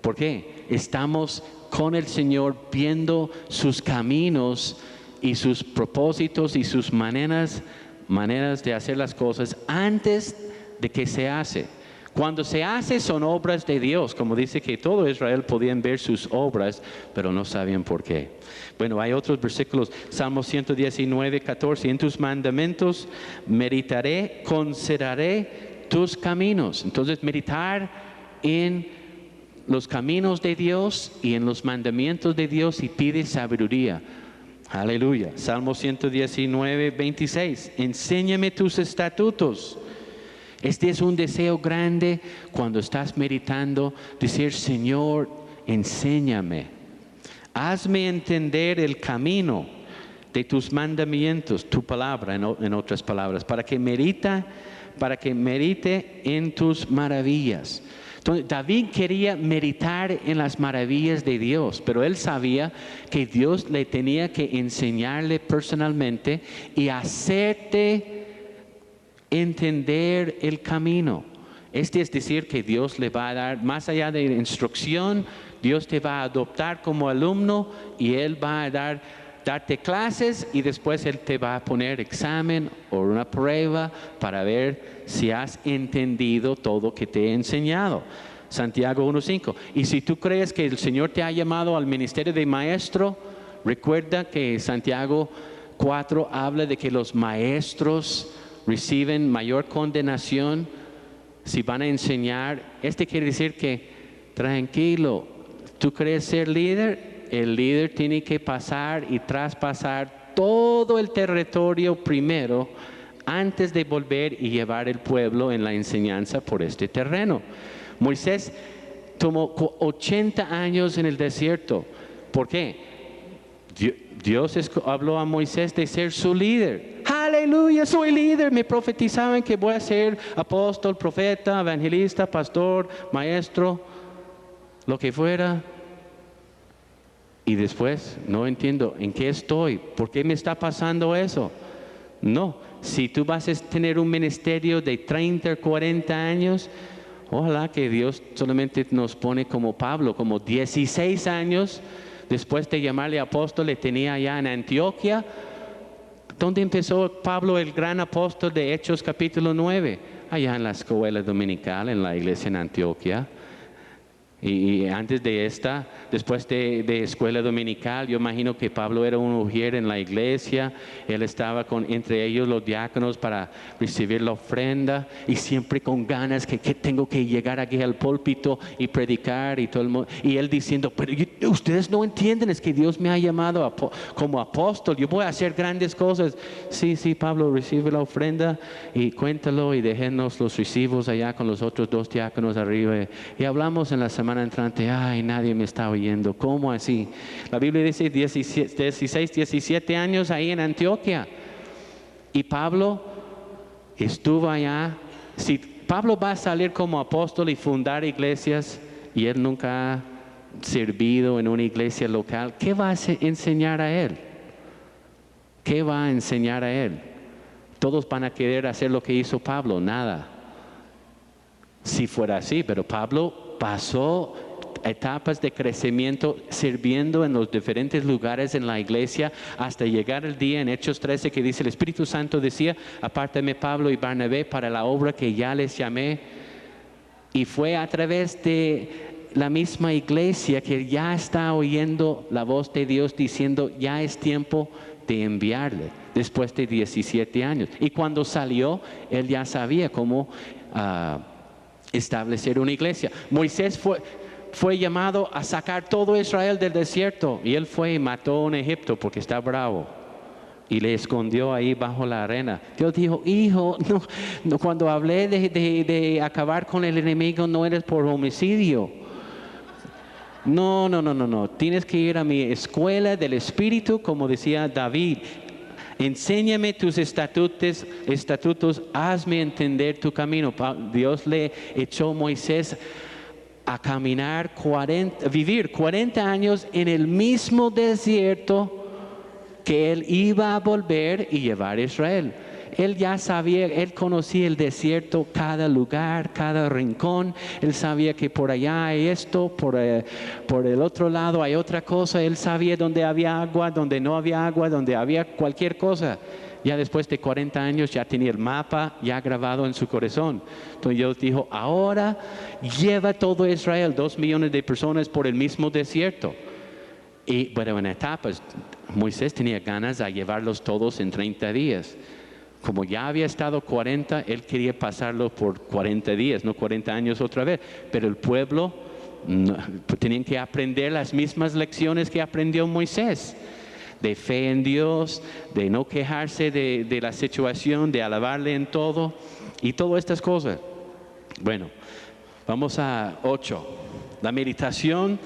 ¿Por qué? Estamos con el Señor viendo sus caminos y sus propósitos y sus maneras de hacer las cosas antes de que se hace. Cuando se hace son obras de Dios, como dice que todo Israel podían ver sus obras, pero no sabían por qué. Bueno, hay otros versículos, Salmo 119:14, en tus mandamientos meditaré, consideraré tus caminos. Entonces, meditar en los caminos de Dios y en los mandamientos de Dios, y pide sabiduría. Aleluya. Salmo 119:26, enséñame tus estatutos. Este es un deseo grande cuando estás meditando, decir, Señor, enséñame. Hazme entender el camino de tus mandamientos, tu palabra, en otras palabras, para que medite en tus maravillas. Entonces, David quería meditar en las maravillas de Dios, pero él sabía que Dios le tenía que enseñarle personalmente y hacerte entender el camino. Este es decir que Dios le va a dar, más allá de instrucción, Dios te va a adoptar como alumno y Él va a darte clases y después Él te va a poner examen o una prueba para ver si has entendido todo que te he enseñado. Santiago 1:5. Y si tú crees que el Señor te ha llamado al ministerio de maestro, recuerda que Santiago 4 habla de que los maestros reciben mayor condenación si van a enseñar. Quiere decir que, tranquilo, tú crees ser líder, el líder tiene que pasar y traspasar todo el territorio primero antes de volver y llevar el pueblo en la enseñanza por este terreno. Moisés tomó 80 años en el desierto. ¿Por qué? Dios habló a Moisés de ser su líder. Aleluya, soy líder. Me profetizaban que voy a ser apóstol, profeta, evangelista, pastor, maestro, lo que fuera. Y después, no entiendo en qué estoy. ¿Por qué me está pasando eso? No, si tú vas a tener un ministerio de 30, 40 años, ojalá que Dios solamente nos pone como Pablo, como 16 años. Después de llamarle apóstol, le tenía allá en Antioquia. ¿Dónde empezó Pablo, el gran apóstol de Hechos capítulo 9? Allá en la escuela dominical, en la iglesia en Antioquia. Y antes de después de escuela dominical, yo imagino que Pablo era un ujier en la iglesia. Él estaba entre ellos los diáconos para recibir la ofrenda y siempre con ganas que tengo que llegar aquí al púlpito y predicar y todo el mundo. Y él diciendo, pero ustedes no entienden, es que Dios me ha llamado como apóstol, yo voy a hacer grandes cosas. Sí, Pablo, recibe la ofrenda y cuéntalo y déjenos los recibos allá con los otros 2 diáconos arriba. Y hablamos en la semana entrante, ay, nadie me está oyendo. ¿Cómo así? La Biblia dice 16, 17 años ahí en Antioquia. Y Pablo estuvo allá. Si Pablo va a salir como apóstol y fundar iglesias y él nunca ha servido en una iglesia local, ¿qué va a enseñar a él? ¿Qué va a enseñar a él? Todos van a querer hacer lo que hizo Pablo, nada. Si fuera así, pero Pablo pasó etapas de crecimiento sirviendo en los diferentes lugares en la iglesia hasta llegar el día en Hechos 13 que dice el Espíritu Santo decía, apártame Pablo y Bernabé para la obra que ya les llamé. Y fue a través de la misma iglesia que ya está oyendo la voz de Dios diciendo ya es tiempo de enviarle después de 17 años. Y cuando salió, él ya sabía cómo establecer una iglesia. Moisés fue llamado a sacar todo Israel del desierto y él fue y mató a un egipcio porque está bravo y le escondió ahí bajo la arena. Dios dijo, hijo, no, cuando hablé de acabar con el enemigo no eres por homicidio. No, tienes que ir a mi escuela del Espíritu, como decía David. Enséñame tus estatutos, hazme entender tu camino. Dios le echó a Moisés a caminar vivir 40 años en el mismo desierto que él iba a volver y llevar a Israel. Él ya sabía, él conocía el desierto, cada lugar, cada rincón. Él sabía que por allá hay esto, por el otro lado hay otra cosa. Él sabía dónde había agua, dónde no había agua, dónde había cualquier cosa. Ya después de 40 años ya tenía el mapa ya grabado en su corazón. Entonces Dios dijo, ahora lleva todo Israel, 2 millones de personas por el mismo desierto. Y bueno, en etapas, Moisés tenía ganas de llevarlos todos en 30 días. Como ya había estado 40, él quería pasarlo por 40 días, no 40 años otra vez. Pero el pueblo tenían que aprender las mismas lecciones que aprendió Moisés. De fe en Dios, de no quejarse de la situación, de alabarle en todo y todas estas cosas. Bueno, vamos a 8. La meditación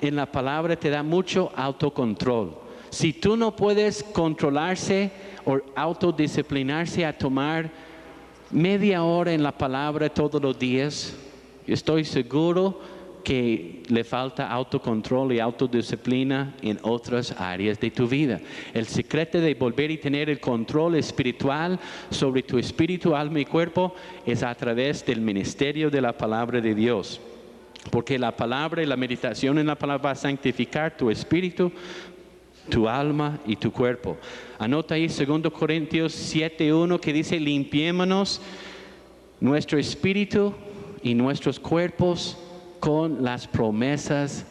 en la palabra te da mucho autocontrol. Si tú no puedes controlarse o autodisciplinarse a tomar media hora en la palabra todos los días, estoy seguro que le falta autocontrol y autodisciplina en otras áreas de tu vida. El secreto de volver y tener el control espiritual sobre tu espíritu, alma y cuerpo es a través del ministerio de la palabra de Dios. Porque la palabra y la meditación en la palabra va a santificar tu espíritu, tu alma y tu cuerpo. Anota ahí 2 Corintios 7:1 que dice: limpiémonos nuestro espíritu y nuestros cuerpos con las promesas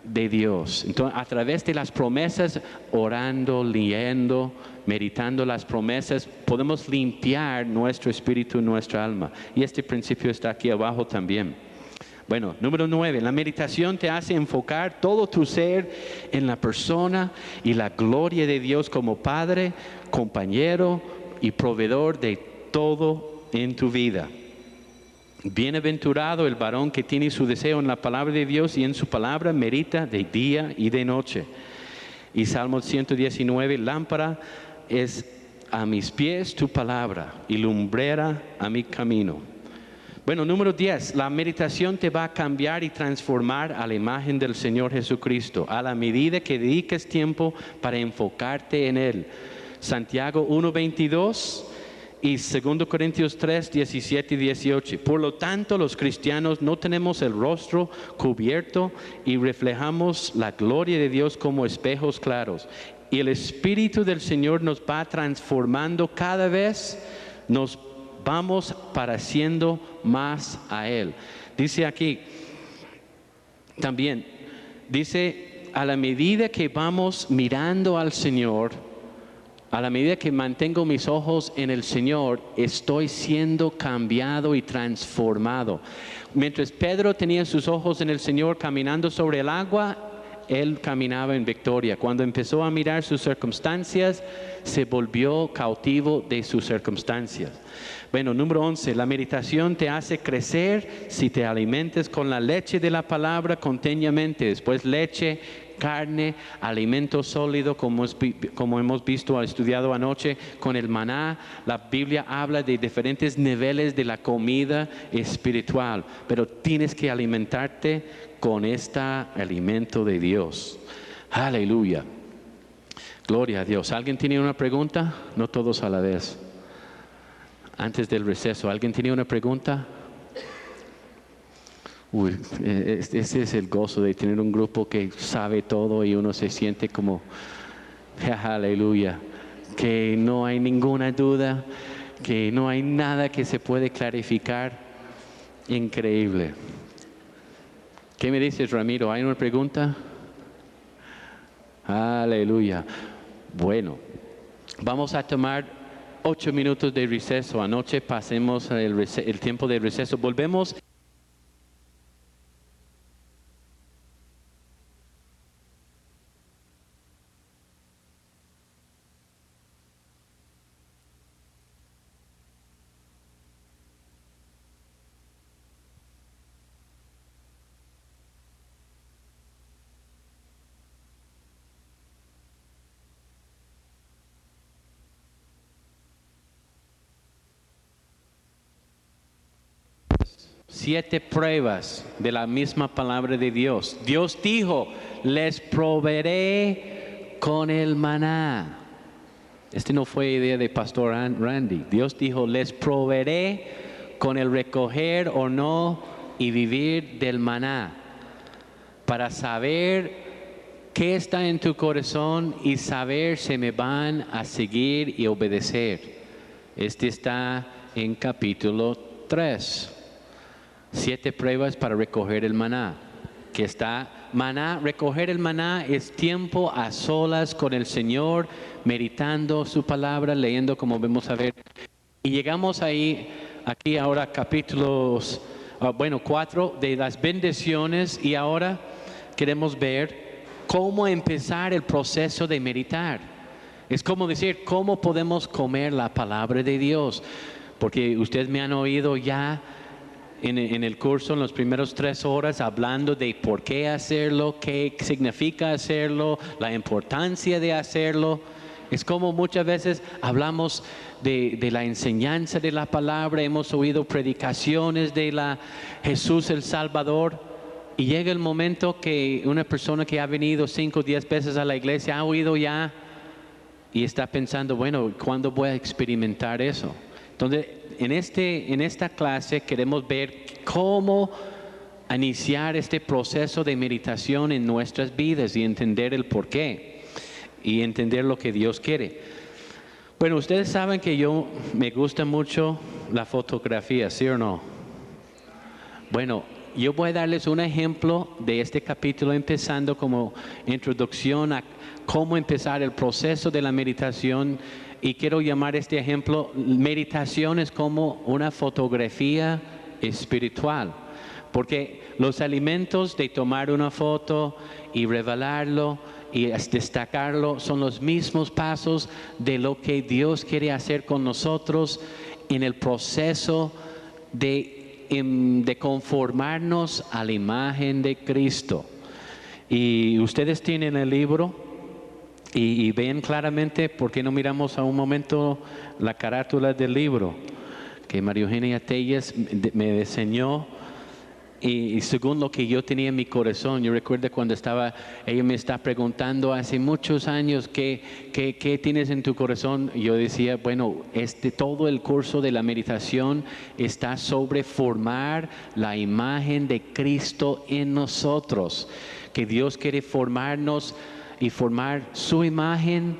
de Dios. Entonces, a través de las promesas, orando, leyendo, meditando las promesas, podemos limpiar nuestro espíritu y nuestra alma. Y este principio está aquí abajo también. Bueno, número 9, la meditación te hace enfocar todo tu ser en la persona y la gloria de Dios como Padre, compañero y proveedor de todo en tu vida. Bienaventurado el varón que tiene su deseo en la palabra de Dios y en su palabra medita de día y de noche. Y Salmo 119, lámpara es a mis pies tu palabra y lumbrera a mi camino. Bueno, número 10, la meditación te va a cambiar y transformar a la imagen del Señor Jesucristo a la medida que dediques tiempo para enfocarte en Él. Santiago 1:22 y 2 Corintios 3:17 y 18. Por lo tanto, los cristianos no tenemos el rostro cubierto y reflejamos la gloria de Dios como espejos claros. Y el Espíritu del Señor nos va transformando cada vez, nos vamos pareciendo más a Él. Dice aquí también, dice, a la medida que vamos mirando al Señor, a la medida que mantengo mis ojos en el Señor, estoy siendo cambiado y transformado. Mientras Pedro tenía sus ojos en el Señor caminando sobre el agua, él caminaba en victoria. Cuando empezó a mirar sus circunstancias, se volvió cautivo de sus circunstancias. Bueno, número 11, la meditación te hace crecer si te alimentes con la leche de la palabra continuamente. Después leche, carne, alimento sólido, como hemos visto, estudiado anoche con el maná. La Biblia habla de diferentes niveles de la comida espiritual, pero tienes que alimentarte con este alimento de Dios. Aleluya. Gloria a Dios. ¿Alguien tiene una pregunta? No todos a la vez. Antes del receso, ¿alguien tiene una pregunta? Ese es el gozo de tener un grupo que sabe todo y uno se siente como, aleluya, que no hay ninguna duda, que no hay nada que se puede clarificar. Increíble. ¿Qué me dices, Ramiro? ¿Hay una pregunta? Aleluya. Bueno, vamos a tomar 8 minutos de receso. Anoche pasemos el tiempo de receso. Volvemos. Siete pruebas de la misma palabra de Dios. Dios dijo, les proveeré con el maná. Este no fue idea de Pastor Randy. Dios dijo, les proveeré con el recoger o no y vivir del maná. Para saber qué está en tu corazón y saber si me van a seguir y obedecer. Este está en capítulo 3. 7 pruebas para recoger el maná. Que está maná, recoger el maná es tiempo a solas con el Señor, meditando su palabra, leyendo como vamos a ver. Y llegamos aquí ahora capítulos, 4 de las bendiciones, y ahora queremos ver cómo empezar el proceso de meditar. Es como decir, cómo podemos comer la palabra de Dios. Porque ustedes me han oído ya en el curso, en las primeras 3 horas, hablando de por qué hacerlo, qué significa hacerlo, la importancia de hacerlo. Es como muchas veces hablamos de la enseñanza de la palabra, hemos oído predicaciones de Jesús el Salvador, Y llega el momento que una persona que ha venido 5 o 10 veces a la iglesia ha oído ya y está pensando, bueno, ¿cuándo voy a experimentar eso? Entonces, en esta clase queremos ver cómo iniciar este proceso de meditación en nuestras vidas y entender el porqué y entender lo que Dios quiere. Bueno, ustedes saben que me gusta mucho la fotografía, ¿sí o no? Bueno, yo voy a darles un ejemplo de este capítulo empezando como introducción a cómo empezar el proceso de la meditación, y quiero llamar este ejemplo, meditación es como una fotografía espiritual, porque los alimentos de tomar una foto y revelarlo y destacarlo son los mismos pasos de lo que Dios quiere hacer con nosotros en el proceso de conformarnos a la imagen de Cristo. Y ustedes tienen el libro y ven claramente, ¿por qué no miramos a un momento la carátula del libro que María Eugenia Telles me diseñó? Y según lo que yo tenía en mi corazón, yo recuerdo cuando ella me está preguntando hace muchos años, ¿qué tienes en tu corazón? Y yo decía, bueno, todo el curso de la meditación está sobre formar la imagen de Cristo en nosotros, que Dios quiere formarnos y formar su imagen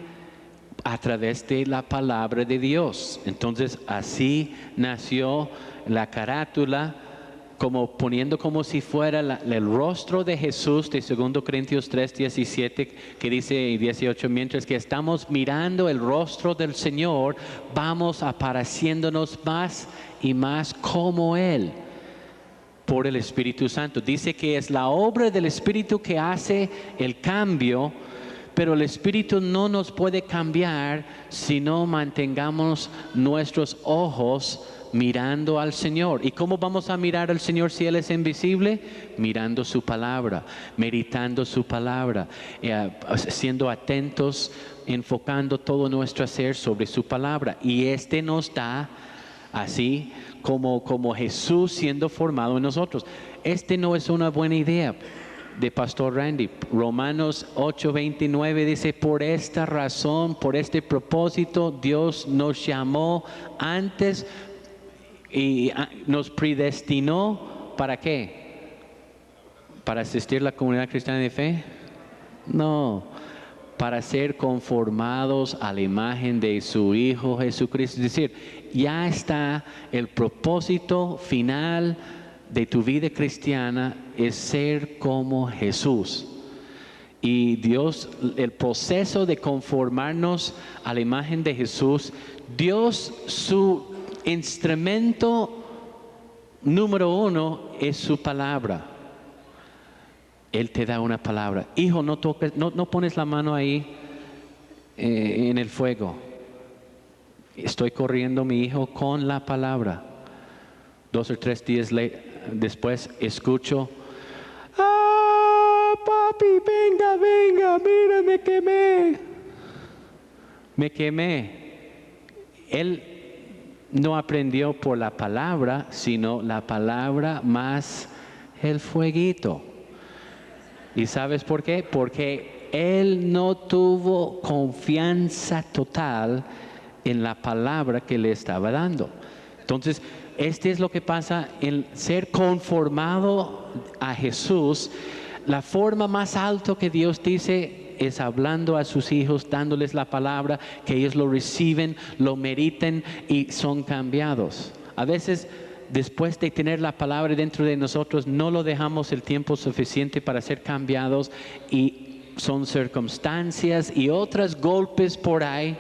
a través de la palabra de Dios. Entonces así nació la carátula, como poniendo como si fuera el rostro de Jesús de 2 Corintios 3:17, que dice y 18, mientras que estamos mirando el rostro del Señor, vamos apareciéndonos más y más como Él por el Espíritu Santo. Dice que es la obra del Espíritu que hace el cambio, pero el Espíritu no nos puede cambiar si no mantengamos nuestros ojos mirando al Señor. ¿Y cómo vamos a mirar al Señor si Él es invisible? Mirando su palabra, meditando su palabra, siendo atentos, enfocando todo nuestro ser sobre su palabra. Y nos da, así como Jesús siendo formado en nosotros. No es una buena idea de Pastor Randy. Romanos 8:29 dice, por esta razón, por este propósito, Dios nos llamó antes y nos predestinó. ¿Para qué? ¿Para asistir a la comunidad cristiana de fe? No, para ser conformados a la imagen de su Hijo Jesucristo. Es decir, ya está el propósito final de tu vida cristiana, es ser como Jesús. Y Dios, el proceso de conformarnos a la imagen de Jesús, Dios, su instrumento número 1 es su palabra. Él te da una palabra. Hijo, no toques, no pones la mano ahí en el fuego. Estoy corriendo mi hijo con la palabra. 2 o 3 días después escucho, papi, venga, mira, me quemé. Él no aprendió por la palabra, sino la palabra más el fueguito. ¿Y sabes por qué? Porque él no tuvo confianza total en la palabra que le estaba dando. Entonces, es lo que pasa en ser conformado a Jesús. La forma más alta que Dios dice es hablando a sus hijos, dándoles la palabra, que ellos lo reciben, lo mediten y son cambiados. A veces, después de tener la palabra dentro de nosotros, no lo dejamos el tiempo suficiente para ser cambiados, y son circunstancias y otros golpes por ahí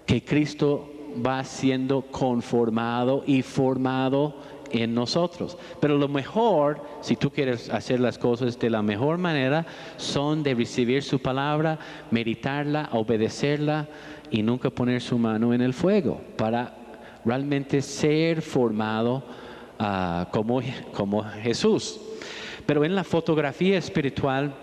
que Cristo va siendo conformado y formado en nosotros. Pero lo mejor, si tú quieres hacer las cosas de la mejor manera, son de recibir su palabra, meditarla, obedecerla y nunca poner su mano en el fuego, para realmente ser formado como Jesús. Pero en la fotografía espiritual,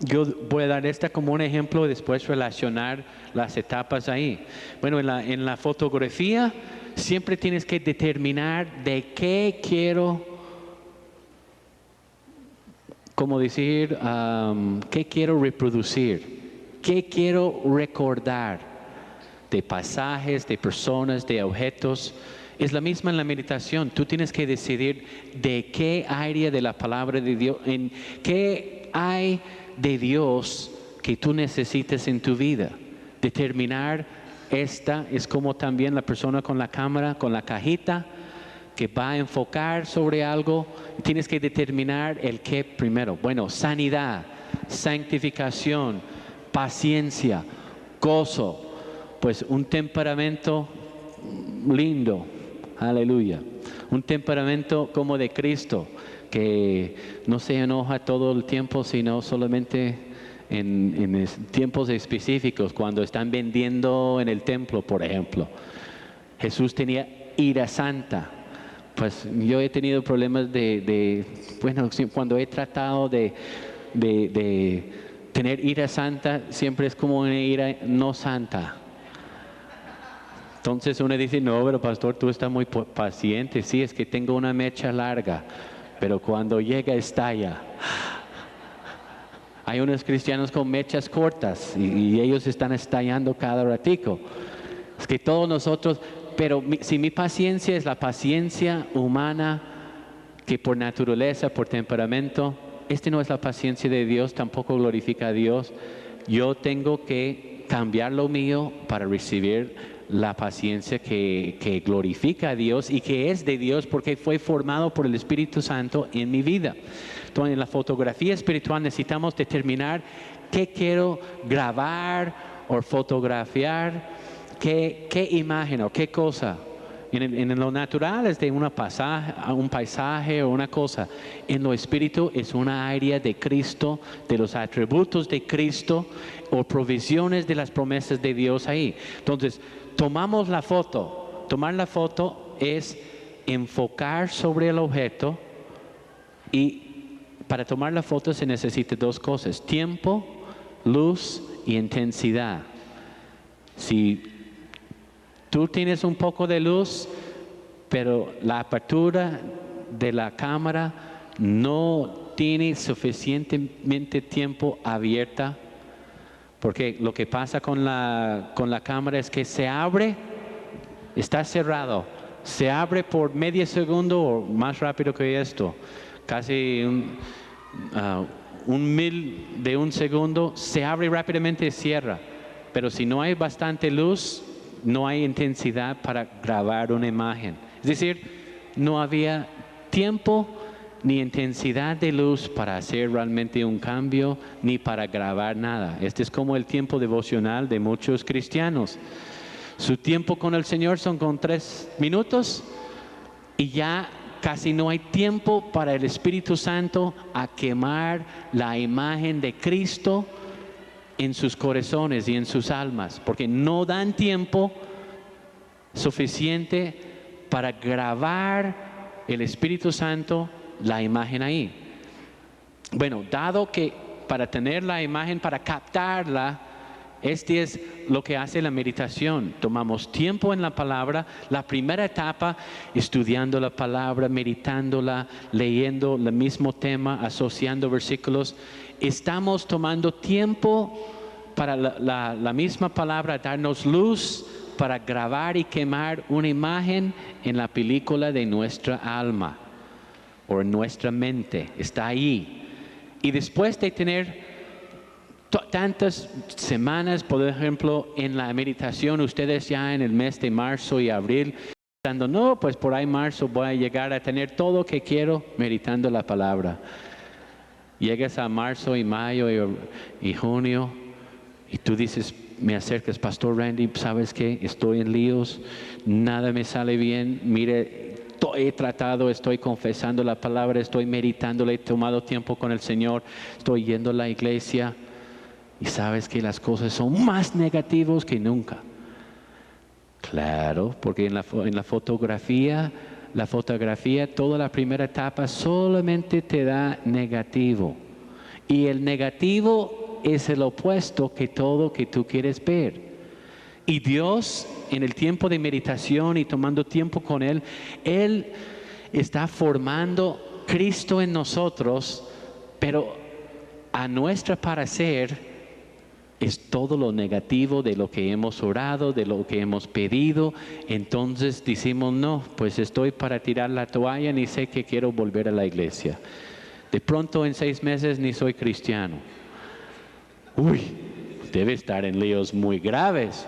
yo voy a dar esta como un ejemplo y después relacionar las etapas ahí. Bueno, en la fotografía siempre tienes que determinar de qué quiero como decir, ¿qué quiero reproducir? ¿Qué quiero recordar? De pasajes, de personas, de objetos. Es la misma en la meditación. Tú tienes que decidir de qué área de la palabra de Dios, en qué hay de Dios que tú necesites en tu vida. Determinar esta es como también la persona con la cámara, con la cajita, que va a enfocar sobre algo. Tienes que determinar el qué primero. Bueno, sanidad, santificación, paciencia, gozo. Pues un temperamento lindo, aleluya. Un temperamento como de Cristo, que no se enoja todo el tiempo, sino solamente en tiempos específicos, cuando están vendiendo en el templo, por ejemplo. Jesús tenía ira santa. Pues yo he tenido problemas bueno, cuando he tratado de tener ira santa, siempre es como una ira no santa. Entonces uno dice, no, pero pastor, tú estás muy paciente. Sí, es que tengo una mecha larga, pero cuando llega estalla. Hay unos cristianos con mechas cortas y ellos están estallando cada ratico. Es que todos nosotros, pero si mi paciencia es la paciencia humana, que por naturaleza, por temperamento, no es la paciencia de Dios, tampoco glorifica a Dios. Yo tengo que cambiar lo mío para recibir la paciencia que glorifica a Dios y que es de Dios, porque fue formado por el Espíritu Santo en mi vida. Entonces, en la fotografía espiritual necesitamos determinar qué quiero grabar o fotografiar, qué imagen o qué cosa. En lo natural es de un paisaje o una cosa. En lo espíritu es una área de Cristo, de los atributos de Cristo o provisiones de las promesas de Dios ahí. Entonces, tomamos la foto. Tomar la foto es enfocar sobre el objeto, y para tomar la foto se necesita dos cosas: tiempo, luz y intensidad. Si tú tienes un poco de luz, pero la apertura de la cámara no tiene suficientemente tiempo abierta, porque lo que pasa con la cámara es que se abre, está cerrado, se abre por medio segundo o más rápido que esto, casi un mil de un segundo, se abre rápidamente y cierra. Pero si no hay bastante luz, no hay intensidad para grabar una imagen. Es decir, no había tiempo ni intensidad de luz para hacer realmente un cambio, ni para grabar nada. Este es como el tiempo devocional de muchos cristianos. Su tiempo con el Señor son con 3 minutos y ya casi no hay tiempo para el Espíritu Santo a quemar la imagen de Cristo en sus corazones y en sus almas, porque no dan tiempo suficiente para grabar el Espíritu Santo la imagen ahí. Bueno, dado que para tener la imagen, para captarla, este es lo que hace la meditación. Tomamos tiempo en la palabra, la primera etapa, estudiando la palabra, meditándola, leyendo el mismo tema, asociando versículos. Estamos tomando tiempo para la misma palabra, darnos luz para grabar y quemar una imagen en la película de nuestra alma o en nuestra mente. Está ahí. Y después de tener tantas semanas, por ejemplo, en la meditación, ustedes ya en el mes de marzo y abril, pensando, no, pues por ahí marzo voy a llegar a tener todo lo que quiero meditando la palabra. Llegas a marzo y mayo y junio y tú dices, me acercas, Pastor Randy, ¿sabes qué? Estoy en líos, nada me sale bien, mire, he tratado, estoy confesando la palabra, estoy meditándola, he tomado tiempo con el Señor, estoy yendo a la iglesia. Y sabes que las cosas son más negativas que nunca. Claro, porque en la fotografía, toda la primera etapa solamente te da negativo. Y el negativo es el opuesto que todo que tú quieres ver. Y Dios, en el tiempo de meditación y tomando tiempo con Él está formando Cristo en nosotros Pero a nuestro parecer es todo lo negativo de lo que hemos orado, de lo que hemos pedido. Entonces decimos, no, pues estoy para tirar la toalla, ni sé que quiero volver a la iglesia. De pronto en 6 meses ni soy cristiano. Uy, debe estar en líos muy graves.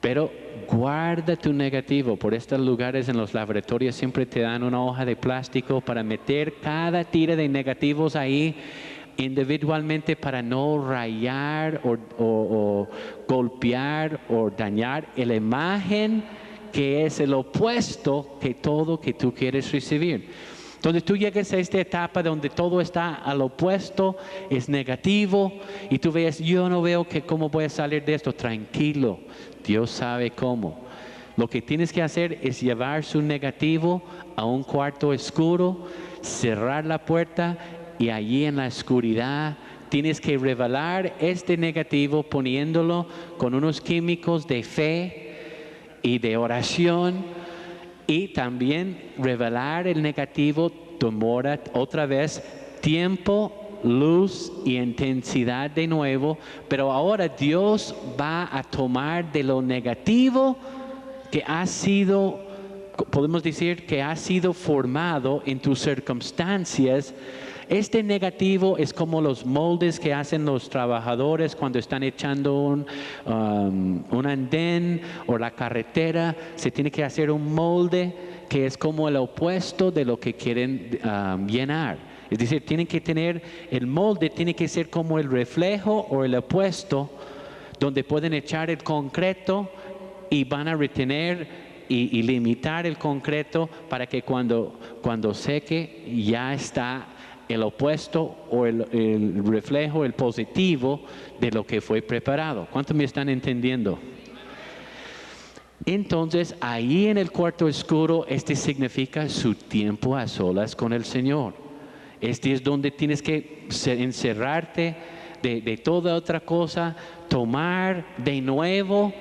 Pero guarda tu negativo. Por estos lugares en los laboratorios siempre te dan una hoja de plástico para meter cada tira de negativos ahí individualmente para no rayar o golpear o dañar la imagen que es el opuesto que todo que tú quieres recibir. Donde tú llegues a esta etapa donde todo está al opuesto, es negativo, y tú ves, yo no veo que cómo voy a salir de esto. Tranquilo, Dios sabe cómo. Lo que tienes que hacer es llevar su negativo a un cuarto oscuro, cerrar la puerta, y allí en la oscuridad tienes que revelar este negativo poniéndolo con unos químicos de fe y de oración, y también revelar el negativo demora otra vez tiempo, luz y intensidad de nuevo, pero ahora Dios va a tomar de lo negativo que ha sido, podemos decir, que ha sido formado en tus circunstancias. Este negativo es como los moldes que hacen los trabajadores cuando están echando un andén o la carretera. Se tiene que hacer un molde que es como el opuesto de lo que quieren llenar. Es decir, tienen que tener, el molde tiene que ser como el reflejo o el opuesto, donde pueden echar el concreto y van a retener y limitar el concreto para que cuando seque ya está el opuesto o el reflejo, el positivo de lo que fue preparado. ¿Cuántos me están entendiendo? Entonces, ahí en el cuarto oscuro, este significa su tiempo a solas con el Señor. Este es donde tienes que encerrarte de toda otra cosa, tomar de nuevo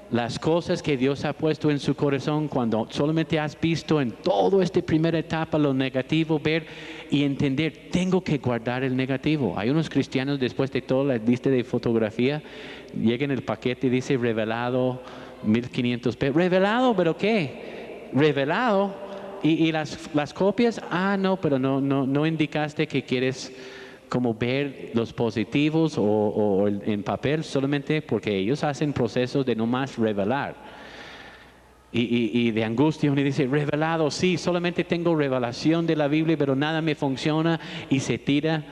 las cosas que Dios ha puesto en su corazón cuando solamente has visto en toda esta primera etapa lo negativo, ver y entender, tengo que guardar el negativo. Hay unos cristianos después de toda la lista de fotografía, llega en el paquete y dice revelado, 1,500 pesos. ¿Revelado? ¿Pero qué? ¿Revelado? ¿Y las copias? Ah, no, pero no indicaste que quieres como ver los positivos o en papel, solamente porque ellos hacen procesos de no más revelar. Y de angustia uno dice, revelado, sí, solamente tengo revelación de la Biblia, pero nada me funciona, y se tira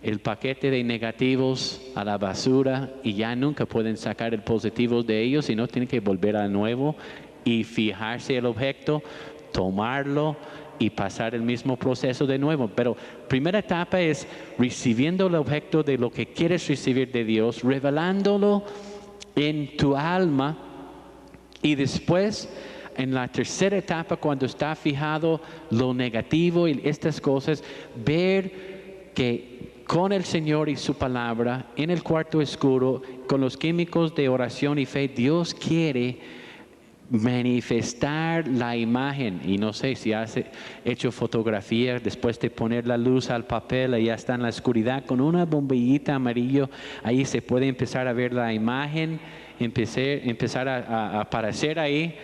el paquete de negativos a la basura y ya nunca pueden sacar el positivo de ellos, sino tienen que volver a nuevo y fijarse el objeto, tomarlo y pasar el mismo proceso de nuevo. Pero primera etapa es recibiendo el objeto de lo que quieres recibir de Dios, revelándolo en tu alma, y después en la tercera etapa, cuando está fijado lo negativo y estas cosas, ver que con el Señor y su palabra en el cuarto oscuro, con los químicos de oración y fe, Dios quiere manifestar la imagen. Y no sé si has hecho fotografía después de poner la luz al papel, allá está en la oscuridad con una bombillita amarillo, ahí se puede empezar a ver la imagen, empezar a aparecer ahí,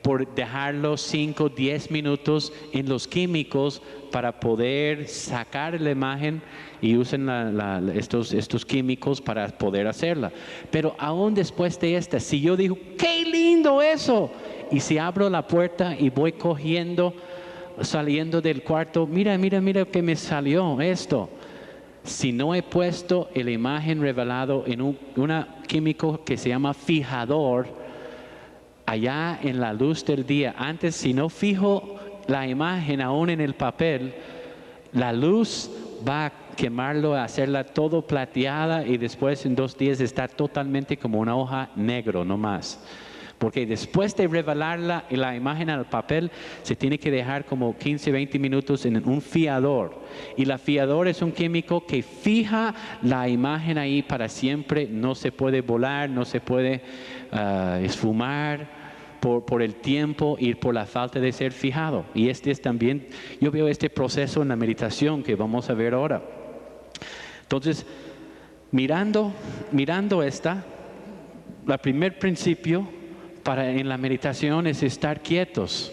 por dejarlo 5, 10 minutos en los químicos para poder sacar la imagen, y usen estos químicos para poder hacerla. Pero aún después de esta, si yo digo, ¡qué lindo eso! Y si abro la puerta y voy cogiendo, saliendo del cuarto, mira que me salió esto. Si no he puesto la imagen revelado en un químico que se llama fijador, allá en la luz del día, antes, si no fijo la imagen aún en el papel, la luz va a quemarlo, a hacerla todo plateada, y después en 2 días está totalmente como una hoja negro, no más. Porque después de revelar la imagen al papel, se tiene que dejar como 15, 20 minutos en un fiador. Y la fiador es un químico que fija la imagen ahí para siempre. No se puede volar, no se puede esfumar. por el tiempo y por la falta de ser fijado. Y este es también, yo veo este proceso en la meditación que vamos a ver ahora. Entonces, mirando el primer principio en la meditación es estar quietos.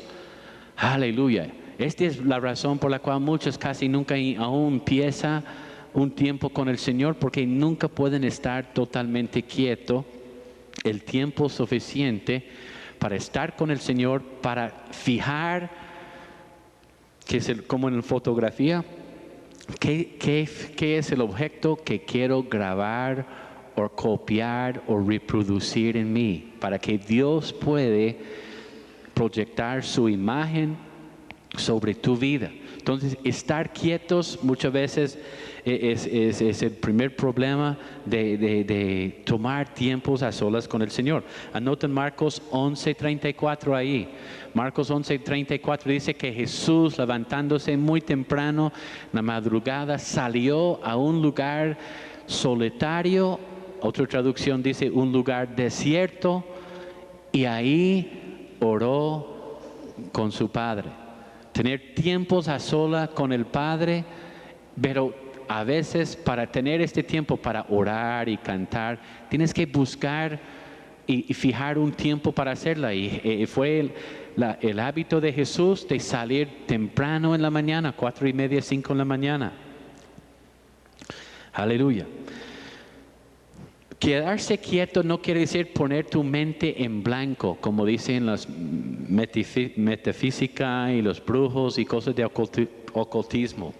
Aleluya. Esta es la razón por la cual muchos casi nunca aún empiezan un tiempo con el Señor, porque nunca pueden estar totalmente quietos el tiempo suficiente para estar con el Señor, para fijar, que es como en la fotografía, qué es el objeto que quiero grabar o copiar o reproducir en mí, para que Dios puede proyectar su imagen sobre tu vida. Entonces, estar quietos muchas veces es el primer problema de tomar tiempos a solas con el Señor. Anoten Marcos 11:34 ahí. Marcos 11:34 dice que Jesús, levantándose muy temprano, en la madrugada, salió a un lugar solitario. Otra traducción dice un lugar desierto, y ahí oró con su Padre. Tener tiempos a solas con el Padre, pero a veces para tener este tiempo para orar y cantar, tienes que buscar y fijar un tiempo para hacerla. Y fue el hábito de Jesús de salir temprano en la mañana, 4:30, 5 en la mañana. Aleluya. Quedarse quieto no quiere decir poner tu mente en blanco, como dicen las metafísica y los brujos y cosas de ocultismo.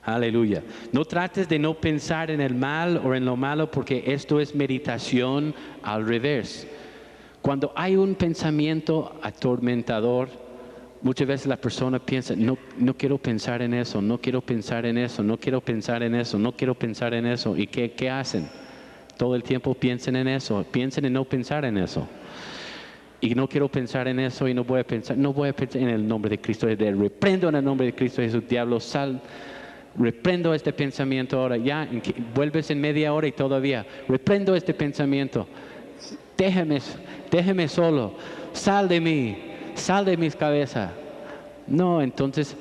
Aleluya. No trates de no pensar en el mal o en lo malo, porque esto es meditación al revés. Cuando hay un pensamiento atormentador, muchas veces la persona piensa, no quiero pensar en eso, no quiero pensar en eso, no quiero pensar en eso, no quiero pensar en eso. ¿Y qué hacen? Todo el tiempo piensen en eso, piensen en no pensar en eso. Y no quiero pensar en eso y no voy a pensar en el nombre de Cristo. Reprendo en el nombre de Cristo Jesús, diablo, sal. Reprendo este pensamiento ahora. Ya vuelves en media hora y todavía reprendo este pensamiento. Déjeme solo. Sal de mí, sal de mis cabezas. No, entonces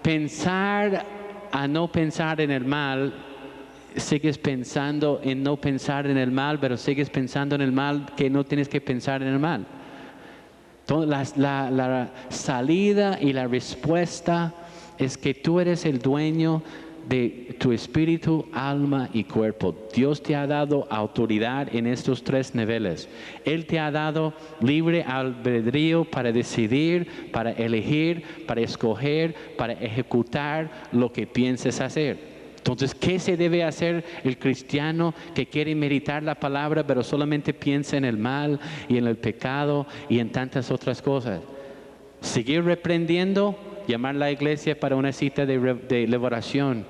pensar a no pensar en el mal. Sigues pensando en no pensar en el mal, pero sigues pensando en el mal que no tienes que pensar en el mal. Entonces, la salida y la respuesta es que tú eres el dueño de tu espíritu, alma y cuerpo. Dios te ha dado autoridad en estos 3 niveles. Él te ha dado libre albedrío para decidir, para elegir, para escoger, para ejecutar lo que pienses hacer. Entonces, ¿qué se debe hacer el cristiano que quiere meditar la palabra, pero solamente piensa en el mal y en el pecado y en tantas otras cosas? Seguir reprendiendo, llamar a la iglesia para una cita de liberación,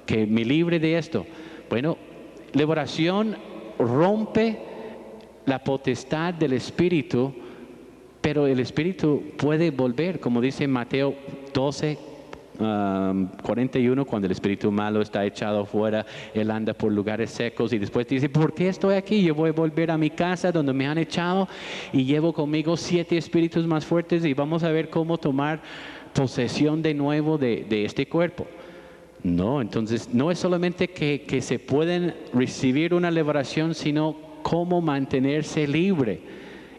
que me libre de esto. Bueno, liberación rompe la potestad del espíritu, pero el espíritu puede volver, como dice Mateo 12:41, cuando el espíritu malo está echado fuera, él anda por lugares secos y después dice, ¿por qué estoy aquí? Yo voy a volver a mi casa donde me han echado y llevo conmigo 7 espíritus más fuertes y vamos a ver cómo tomar posesión de nuevo de este cuerpo. No, entonces no es solamente que se pueden recibir una liberación, sino cómo mantenerse libre.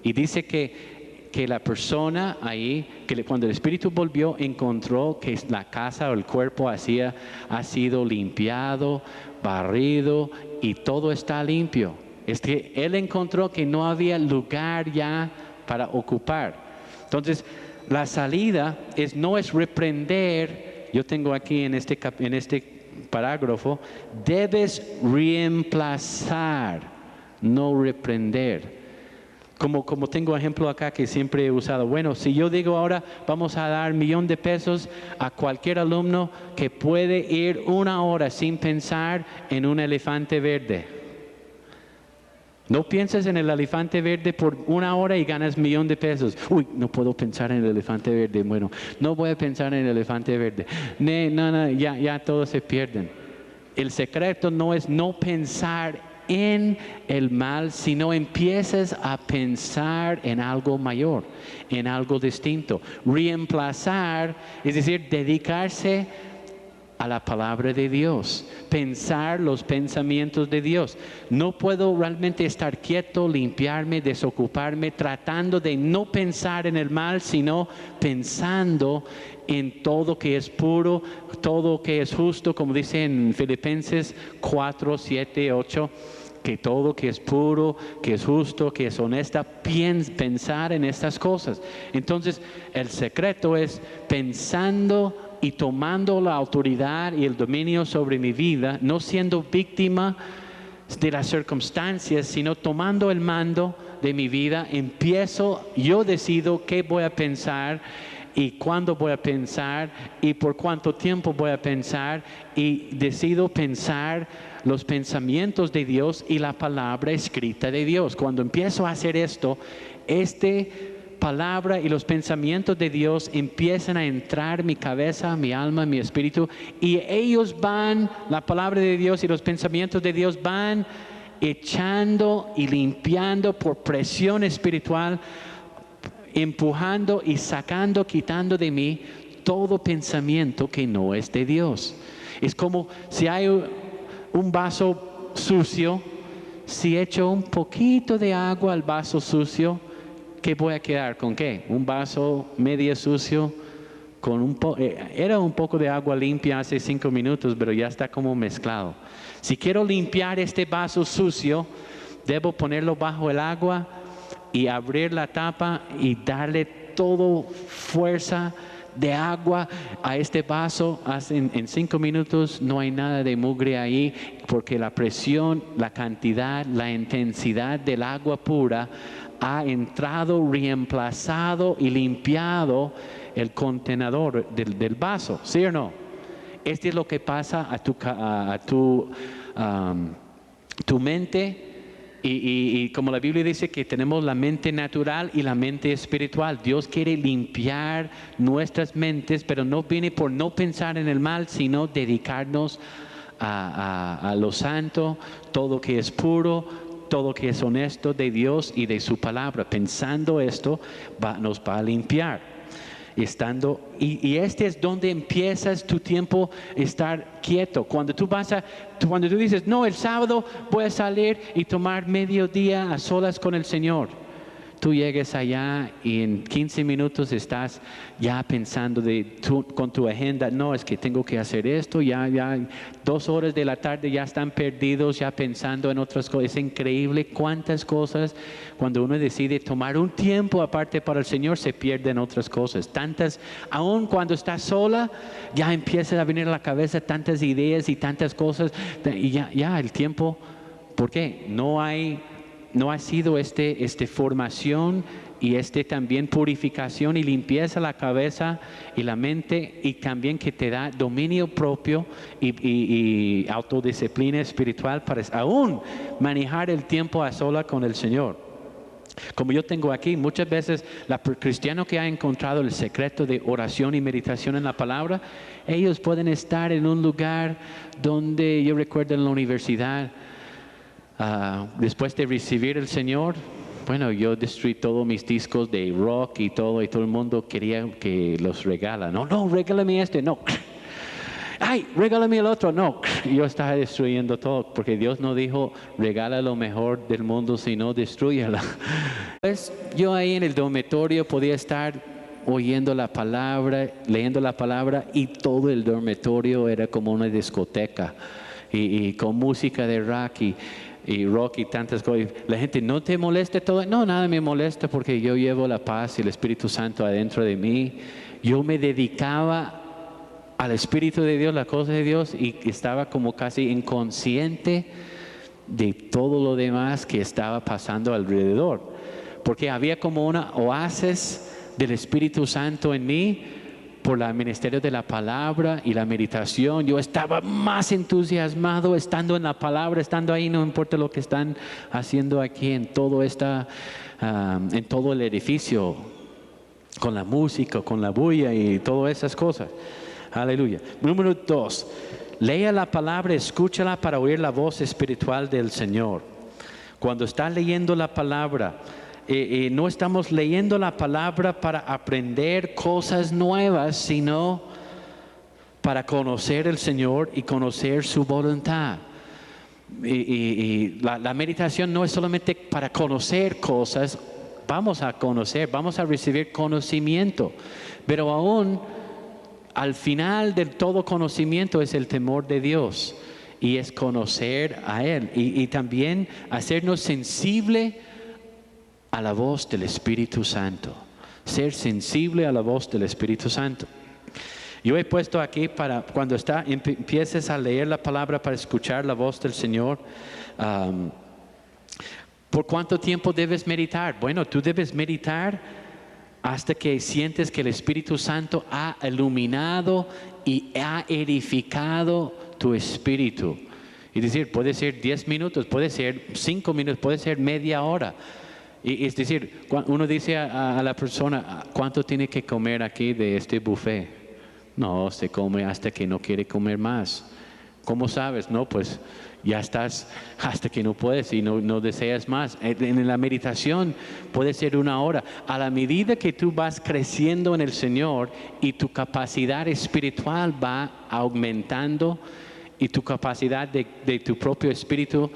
Y dice que la persona ahí, que cuando el espíritu volvió, encontró que la casa o el cuerpo ha sido limpiado, barrido y todo está limpio. Es que él encontró que no había lugar ya para ocupar. Entonces, la salida no es reprender. Yo tengo aquí en este parágrafo, debes reemplazar, no reprender. Como tengo ejemplo acá que siempre he usado. Bueno, si yo digo ahora vamos a dar $1,000,000 a cualquier alumno que puede ir 1 hora sin pensar en un elefante verde. No pienses en el elefante verde por 1 hora y ganas $1,000,000. Uy, no puedo pensar en el elefante verde. Bueno, no voy a pensar en el elefante verde. No, ya todos se pierden. El secreto no es no pensar en el mal, sino empiezas a pensar en algo mayor, en algo distinto. Reemplazar, es decir, dedicarse a la palabra de Dios, pensar los pensamientos de Dios. No puedo realmente estar quieto, limpiarme, desocuparme, tratando de no pensar en el mal, sino pensando en todo que es puro, todo que es justo, como dice en Filipenses 4, 7, 8. Que todo que es puro, que es justo, que es honesta, pensar en estas cosas. Entonces, el secreto es pensando y tomando la autoridad y el dominio sobre mi vida, no siendo víctima de las circunstancias, sino tomando el mando de mi vida. Yo decido qué voy a pensar y cuándo voy a pensar y por cuánto tiempo voy a pensar, y decido pensar los pensamientos de Dios y la palabra escrita de Dios. Cuando empiezo a hacer esto, palabra y los pensamientos de Dios empiezan a entrar en mi cabeza, mi alma, mi espíritu, y la palabra de Dios y los pensamientos de Dios van echando y limpiando por presión espiritual, empujando y sacando, quitando de mí todo pensamiento que no es de Dios. Es como si hay un vaso sucio, si echo un poquito de agua al vaso sucio, ¿qué voy a quedar? ¿Con qué? Un vaso medio sucio con era un poco de agua limpia hace 5 minutos, pero ya está como mezclado. Si quiero limpiar este vaso sucio, debo ponerlo bajo el agua y abrir la tapa y darle toda fuerza de agua a este vaso. En 5 minutos no hay nada de mugre ahí, porque la presión, la cantidad, la intensidad del agua pura ha entrado, reemplazado y limpiado el contenedor del vaso, ¿sí o no? Este es lo que pasa a tu mente. Y como la Biblia dice que tenemos la mente natural y la mente espiritual, Dios quiere limpiar nuestras mentes, pero no viene por no pensar en el mal, sino dedicarnos a lo santo, todo que es puro, todo que es honesto de Dios y de su palabra. Pensando esto, nos va a limpiar. Y este es donde empiezas tu tiempo estar quieto. Cuando tú dices, no, el sábado voy a salir y tomar mediodía a solas con el Señor. Tú llegues allá y en 15 minutos estás ya pensando con tu agenda, no, es que tengo que hacer esto, ya 2 horas de la tarde ya están perdidos, ya pensando en otras cosas. Es increíble cuántas cosas, cuando uno decide tomar un tiempo aparte para el Señor, se pierden otras cosas. Tantas, aún cuando estás sola, ya empiezan a venir a la cabeza tantas ideas y tantas cosas, y ya el tiempo, ¿por qué? No ha sido formación y también purificación y limpieza la cabeza y la mente, y también que te da dominio propio y autodisciplina espiritual para aún manejar el tiempo a sola con el Señor. Como yo tengo aquí, muchas veces el cristiano que ha encontrado el secreto de oración y meditación en la palabra, ellos pueden estar en un lugar donde, yo recuerdo en la universidad, después de recibir el Señor, bueno, yo destruí todos mis discos de rock y todo el mundo quería que los regala. No, regálame no. Ay, regálame el otro, no. Yo estaba destruyendo todo, porque Dios no dijo regala lo mejor del mundo, sino destrúyala. Pues yo ahí en el dormitorio podía estar oyendo la palabra, leyendo la palabra, y todo el dormitorio era como una discoteca y con música de rock y tantas cosas. La gente, ¿no te molesta todo? No, nada me molesta, porque yo llevo la paz y el Espíritu Santo adentro de mí. Yo me dedicaba al Espíritu de Dios, la cosa de Dios, y estaba como casi inconsciente de todo lo demás que estaba pasando alrededor, porque había como una oasis del Espíritu Santo en mí por el ministerio de la palabra y la meditación. Yo estaba más entusiasmado estando en la palabra, estando ahí, no importa lo que están haciendo aquí en todo en todo el edificio, con la música, con la bulla y todas esas cosas. Aleluya. Número 2, lea la palabra, escúchala para oír la voz espiritual del Señor. Cuando está leyendo la palabra, no estamos leyendo la palabra para aprender cosas nuevas, sino para conocer el Señor y conocer su voluntad. Y la meditación no es solamente para conocer cosas, vamos a conocer, vamos a recibir conocimiento, pero aún al final del todo conocimiento es el temor de Dios y es conocer a Él y también hacernos sensible a la voz del Espíritu Santo, ser sensible a la voz del Espíritu Santo. Yo he puesto aquí para cuando empieces a leer la palabra para escuchar la voz del Señor. ¿Por cuánto tiempo debes meditar? Bueno, tú debes meditar hasta que sientes que el Espíritu Santo ha iluminado y ha edificado tu espíritu. Es decir, puede ser 10 minutos, puede ser 5 minutos, puede ser media hora. Y es decir, uno dice a la persona, ¿cuánto tiene que comer aquí de este buffet? No, se come hasta que no quiere comer más. ¿Cómo sabes? No, pues ya estás hasta que no puedes y no deseas más. En la meditación puede ser 1 hora. A la medida que tú vas creciendo en el Señor y tu capacidad espiritual va aumentando y tu capacidad de tu propio espíritu,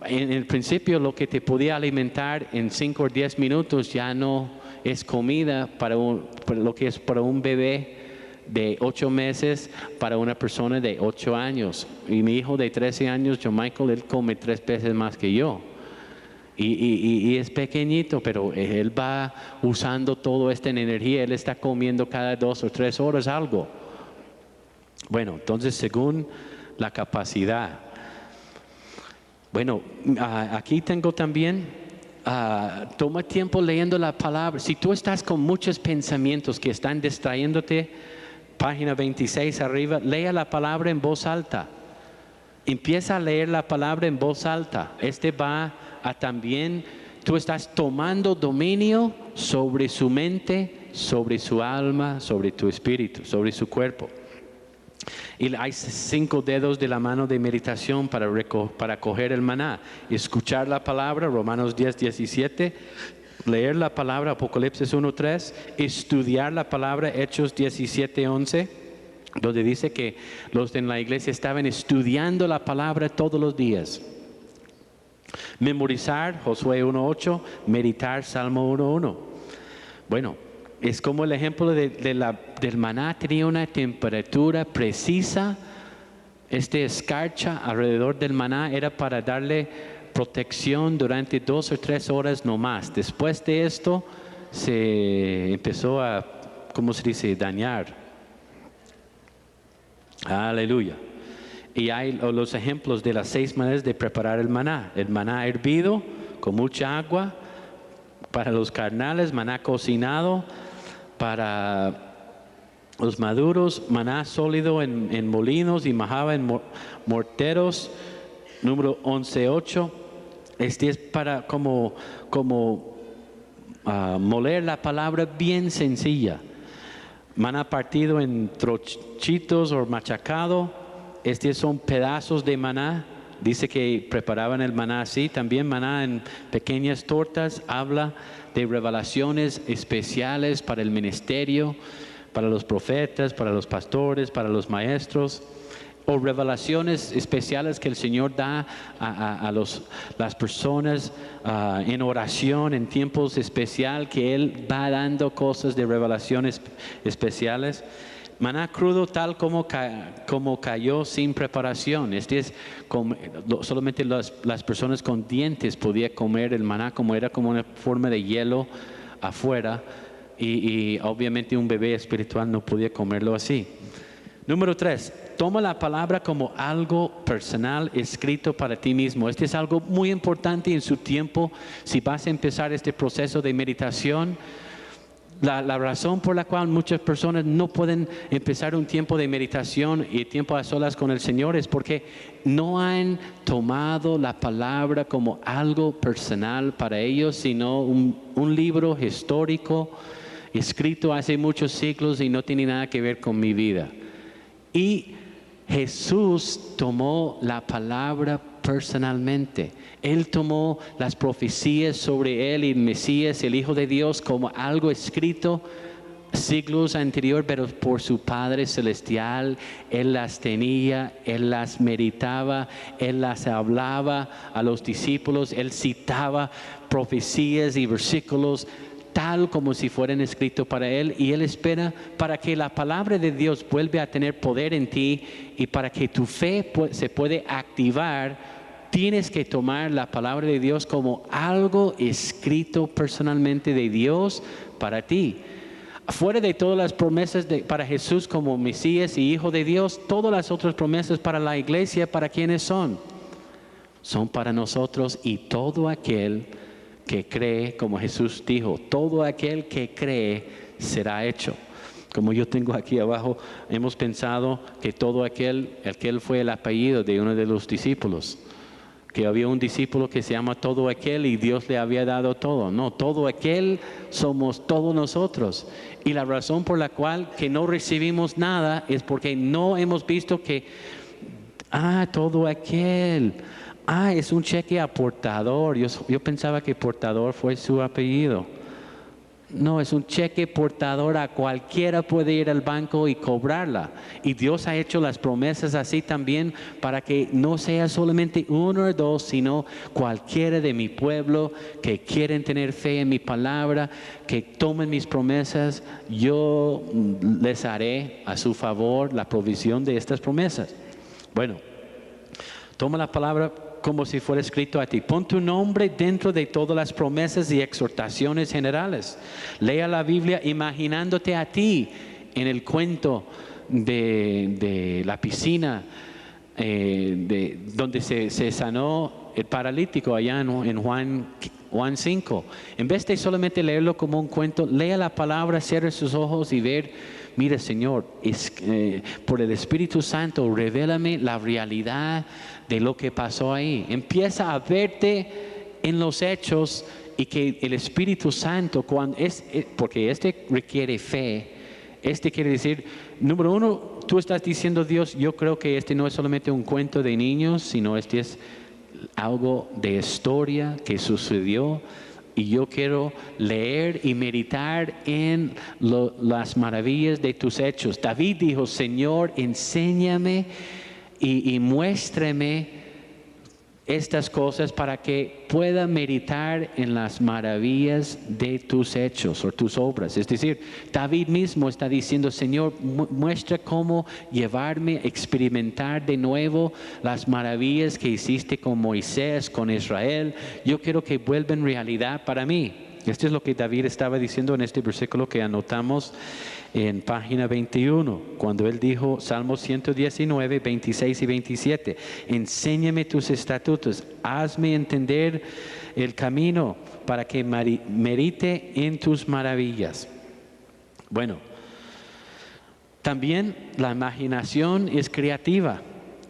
en el principio lo que te podía alimentar en 5 o 10 minutos ya no es comida para lo que es para un bebé de 8 meses para una persona de 8 años. Y mi hijo de 13 años, John Michael, él come 3 veces más que yo. Y es pequeñito, pero él va usando todo esto en energía. Él está comiendo cada 2 o 3 horas algo. Bueno, entonces según la capacidad. Bueno, aquí tengo también, toma tiempo leyendo la palabra. Si tú estás con muchos pensamientos que están distrayéndote, página 26 arriba, lea la palabra en voz alta. Empieza a leer la palabra en voz alta. Va a también, tú estás tomando dominio sobre su mente, sobre su alma, sobre tu espíritu, sobre su cuerpo. Y hay 5 dedos de la mano de meditación para coger el maná. Escuchar la palabra, Romanos 10, 17. Leer la palabra, Apocalipsis 1:3, estudiar la palabra, Hechos 17:11, donde dice que los en la iglesia estaban estudiando la palabra todos los días. Memorizar, Josué 1:8, meditar, Salmo 1:1. Bueno, es como el ejemplo del maná, tenía una temperatura precisa. Escarcha alrededor del maná era para darle protección durante 2 o 3 horas no más. Después de esto se empezó a, ¿cómo se dice?, dañar. Aleluya. Y hay los ejemplos de las 6 maneras de preparar el maná. El maná hervido con mucha agua para los carnales, maná cocinado para los maduros, maná sólido en molinos y majaba en morteros. Número 11:8. Es para como moler la palabra bien sencilla. Maná partido en trochitos o machacado. Son pedazos de maná. Dice que preparaban el maná así. También maná en pequeñas tortas. Habla de revelaciones especiales para el ministerio, para los profetas, para los pastores, para los maestros. O revelaciones especiales que el Señor da a las personas en oración, en tiempos especiales, que Él va dando cosas de revelaciones especiales. Maná crudo tal como cayó sin preparación. Solamente las personas con dientes podían comer el maná, como era como una forma de hielo afuera. Y obviamente un bebé espiritual no podía comerlo así. Número 3, toma la palabra como algo personal escrito para ti mismo. Es algo muy importante en su tiempo. Si vas a empezar este proceso de meditación, la razón por la cual muchas personas no pueden empezar un tiempo de meditación y tiempo a solas con el Señor es porque no han tomado la palabra como algo personal para ellos, sino un libro histórico escrito hace muchos siglos y no tiene nada que ver con mi vida. Y Jesús tomó la palabra personalmente. Él tomó las profecías sobre él y el Mesías, el Hijo de Dios, como algo escrito siglos anterior, pero por su Padre Celestial. Él las tenía, Él las meditaba, Él las hablaba a los discípulos, Él citaba profecías y versículos tal como si fueran escritos para Él, y Él espera para que la palabra de Dios vuelva a tener poder en ti y para que tu fe se puede activar. Tienes que tomar la palabra de Dios como algo escrito personalmente de Dios para ti. Fuera de todas las promesas para Jesús como Mesías y Hijo de Dios, todas las otras promesas para la iglesia, ¿para quiénes son? Son para nosotros y todo aquel que cree, como Jesús dijo, todo aquel que cree será hecho. Como yo tengo aquí abajo, hemos pensado que todo aquel fue el apellido de uno de los discípulos. Que había un discípulo que se llama todo aquel y Dios le había dado todo. No, todo aquel somos todos nosotros. Y la razón por la cual que no recibimos nada es porque no hemos visto que, todo aquel, es un cheque a portador. Yo pensaba que portador fue su apellido. No, es un cheque portador, a cualquiera puede ir al banco y cobrarla. Y Dios ha hecho las promesas así también para que no sea solamente uno o dos, sino cualquiera de mi pueblo que quieren tener fe en mi palabra, que tomen mis promesas, yo les haré a su favor la provisión de estas promesas. Bueno, toma la palabra como si fuera escrito a ti. Pon tu nombre dentro de todas las promesas y exhortaciones generales. Lea la Biblia imaginándote a ti en el cuento de la piscina donde se sanó el paralítico allá en Juan 5. En vez de solamente leerlo como un cuento, lea la palabra, cierre sus ojos y ver. Mira, Señor, por el Espíritu Santo, revélame la realidad de lo que pasó ahí. Empieza a verte en los hechos y que el Espíritu Santo, porque requiere fe. Quiere decir, número uno, tú estás diciendo, Dios, yo creo que no es solamente un cuento de niños, sino es algo de historia que sucedió. Y yo quiero leer y meditar en las maravillas de tus hechos. David dijo, Señor, enséñame y muéstrame estas cosas para que pueda meditar en las maravillas de tus hechos o tus obras. Es decir, David mismo está diciendo, Señor, muestra cómo llevarme a experimentar de nuevo las maravillas que hiciste con Moisés, con Israel. Yo quiero que vuelvan realidad para mí. Esto es lo que David estaba diciendo en este versículo que anotamos en página 21, cuando él dijo, Salmo 119, 26 y 27, enséñame tus estatutos, hazme entender el camino para que medite en tus maravillas. Bueno, también la imaginación es creativa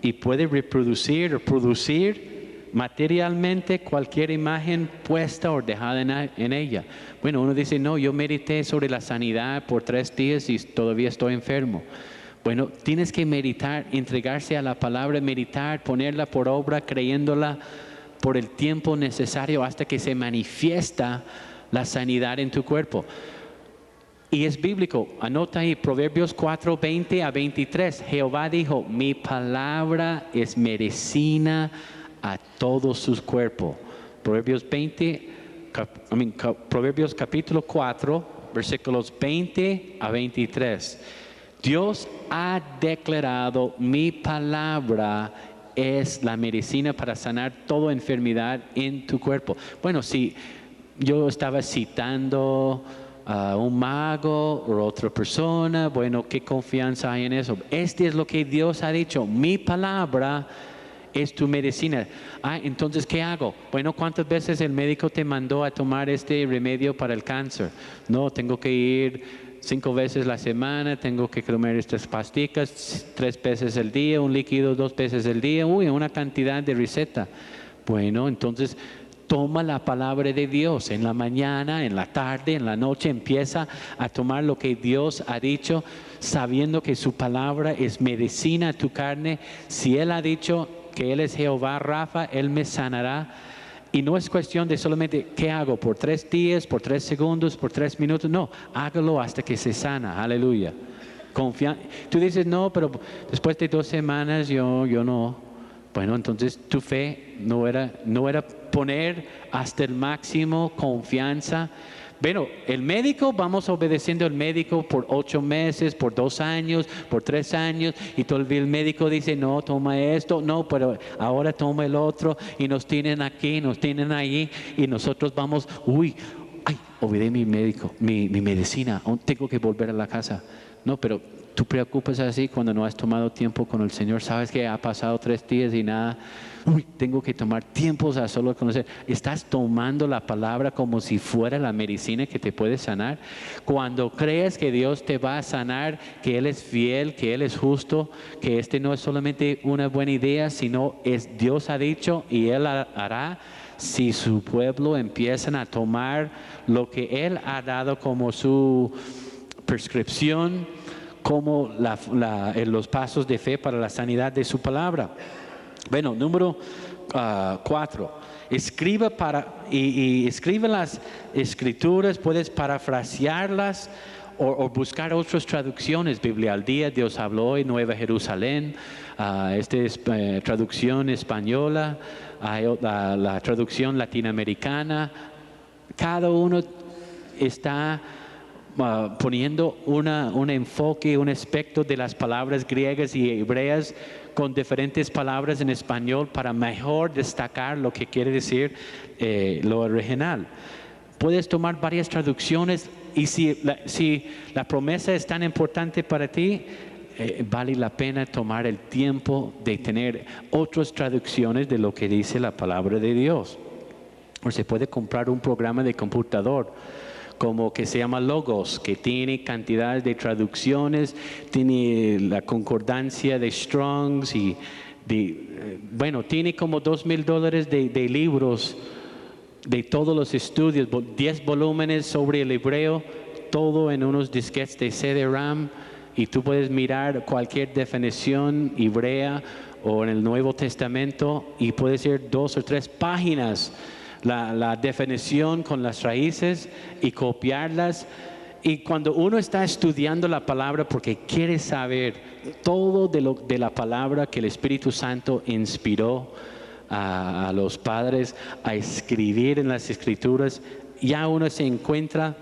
y puede reproducir o producir materialmente cualquier imagen puesta o dejada en ella. Bueno, uno dice, no, yo medité sobre la sanidad por 3 días y todavía estoy enfermo. Bueno, tienes que meditar, entregarse a la palabra, meditar, ponerla por obra, creyéndola por el tiempo necesario hasta que se manifiesta la sanidad en tu cuerpo. Y es bíblico, anota ahí, Proverbios 4, 20 a 23. Jehová dijo, mi palabra es medicina a todo su cuerpo. Proverbios capítulo 4, versículos 20 a 23. Dios ha declarado, mi palabra es la medicina para sanar toda enfermedad en tu cuerpo. Bueno, si yo estaba citando a un mago o otra persona, bueno, ¿qué confianza hay en eso? Este es lo que Dios ha dicho, mi palabra es tu medicina. Entonces, ¿qué hago? Bueno, ¿cuántas veces el médico te mandó a tomar este remedio para el cáncer? No, tengo que ir 5 veces a la semana, tengo que comer estas pastillas 3 veces al día, un líquido 2 veces al día, una cantidad de receta. Bueno, entonces toma la palabra de Dios en la mañana, en la tarde, en la noche. Empieza a tomar lo que Dios ha dicho, sabiendo que su palabra es medicina a tu carne. Si Él ha dicho que Él es Jehová Rafa, Él me sanará. Y no es cuestión de solamente, ¿qué hago? ¿Por 3 días, por 3 segundos, por 3 minutos? No, hágalo hasta que se sana. Aleluya. Tú dices, no, pero después de 2 semanas yo no. Bueno, entonces tu fe no era poner hasta el máximo confianza. Bueno, el médico, vamos obedeciendo al médico por 8 meses, por 2 años, por 3 años, y todo el médico dice, no, toma esto, no, pero ahora toma el otro, y nos tienen aquí, nos tienen allí, y nosotros vamos, olvidé mi médico, mi medicina, aún tengo que volver a la casa. No, pero tú preocupas así cuando no has tomado tiempo con el Señor. Sabes que ha pasado 3 días y nada. Tengo que tomar tiempos a solo conocer. Estás tomando la palabra como si fuera la medicina que te puede sanar. Cuando crees que Dios te va a sanar, que Él es fiel, que Él es justo, que este no es solamente una buena idea, sino es Dios ha dicho y Él hará. Si su pueblo empiezan a tomar lo que Él ha dado como su prescripción, como los pasos de fe para la sanidad de su palabra. Bueno, número 4. Escribe escribe las escrituras, puedes parafrasearlas o buscar otras traducciones. Biblia al Día, Dios habló hoy, Nueva Jerusalén, esta es traducción española, hay la traducción latinoamericana. Cada uno está poniendo un enfoque, un aspecto de las palabras griegas y hebreas con diferentes palabras en español para mejor destacar lo que quiere decir lo original. Puedes tomar varias traducciones y si la promesa es tan importante para ti, vale la pena tomar el tiempo de tener otras traducciones de lo que dice la palabra de Dios. O se puede comprar un programa de computador como que se llama Logos, que tiene cantidades de traducciones, tiene la concordancia de Strongs y tiene como $2,000 de libros de todos los estudios, 10 volúmenes sobre el hebreo, todo en unos disquetes de CD-RAM, y tú puedes mirar cualquier definición hebrea o en el Nuevo Testamento y puede ser 2 o 3 páginas la definición con las raíces y copiarlas. Y cuando uno está estudiando la palabra porque quiere saber todo de la palabra que el Espíritu Santo inspiró a los padres a escribir en las Escrituras, ya uno se encuentra,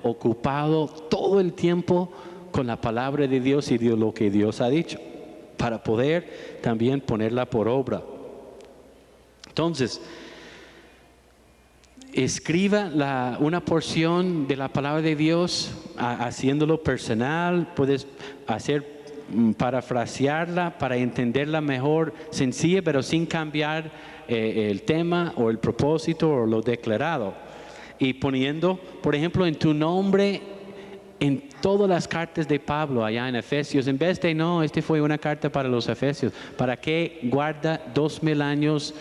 ocupado todo el tiempo con la palabra de Dios y de lo que Dios ha dicho, para poder también ponerla por obra. Entonces, escriba una porción de la palabra de Dios, haciéndolo personal. Puedes parafrasearla para entenderla mejor, sencilla, pero sin cambiar el tema o el propósito o lo declarado. Y poniendo, por ejemplo, en tu nombre en todas las cartas de Pablo allá en Efesios, en vez de fue una carta para los Efesios. ¿Para qué guarda 2000 años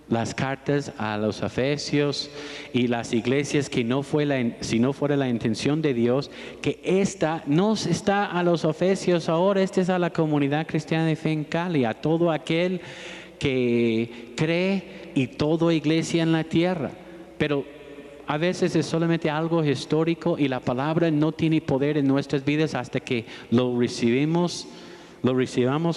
las cartas a los Efesios y las iglesias si no fuera la intención de Dios que esta no está a los Efesios ahora, esta es a la comunidad cristiana de fe en Cali, a todo aquel que cree y toda iglesia en la tierra? Pero a veces es solamente algo histórico y la palabra no tiene poder en nuestras vidas hasta que lo recibamos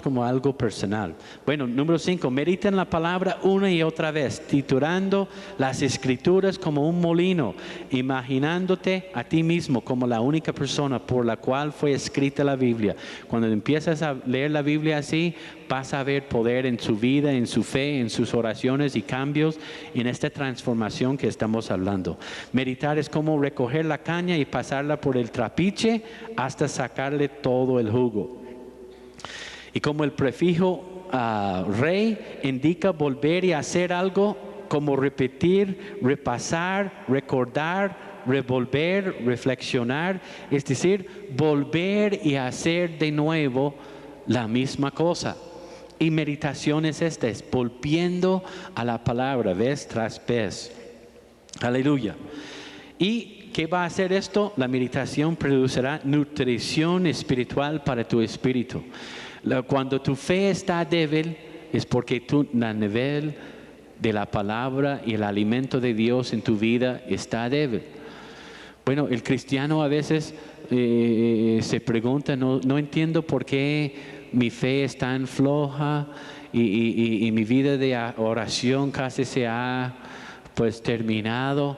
como algo personal. Bueno, número 5, medita en la palabra una y otra vez, triturando las escrituras como un molino, imaginándote a ti mismo como la única persona por la cual fue escrita la Biblia. Cuando empiezas a leer la Biblia así, vas a ver poder en su vida, en su fe, en sus oraciones y cambios, en esta transformación que estamos hablando. Meditar es como recoger la caña y pasarla por el trapiche hasta sacarle todo el jugo. Y como el prefijo rey indica volver y hacer algo, como repetir, repasar, recordar, revolver, reflexionar, es decir, volver y hacer de nuevo la misma cosa. Y meditación es esta, es volviendo a la palabra vez tras vez. Aleluya. ¿Y qué va a hacer esto? La meditación producirá nutrición espiritual para tu espíritu. Cuando tu fe está débil, es porque a nivel de la palabra y el alimento de Dios en tu vida está débil. Bueno, el cristiano a veces se pregunta, no entiendo por qué mi fe es tan floja y mi vida de oración casi se ha pues terminado.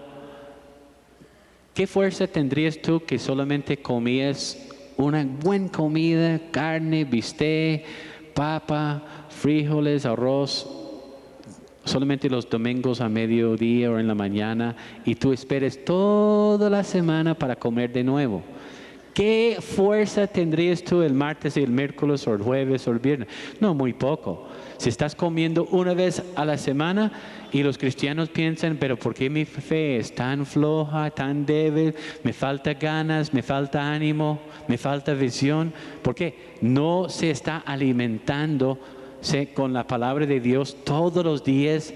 ¿Qué fuerza tendrías tú que solamente comías una buena comida, carne, bistec, papa, frijoles, arroz, solamente los domingos a mediodía o en la mañana, y tú esperes toda la semana para comer de nuevo? ¿Qué fuerza tendrías tú el martes y el miércoles o el jueves o el viernes? No, muy poco. Si estás comiendo una vez a la semana y los cristianos piensan, pero ¿por qué mi fe es tan floja, tan débil? Me falta ganas, me falta ánimo, me falta visión. ¿Por qué? No se está alimentando con la palabra de Dios todos los días.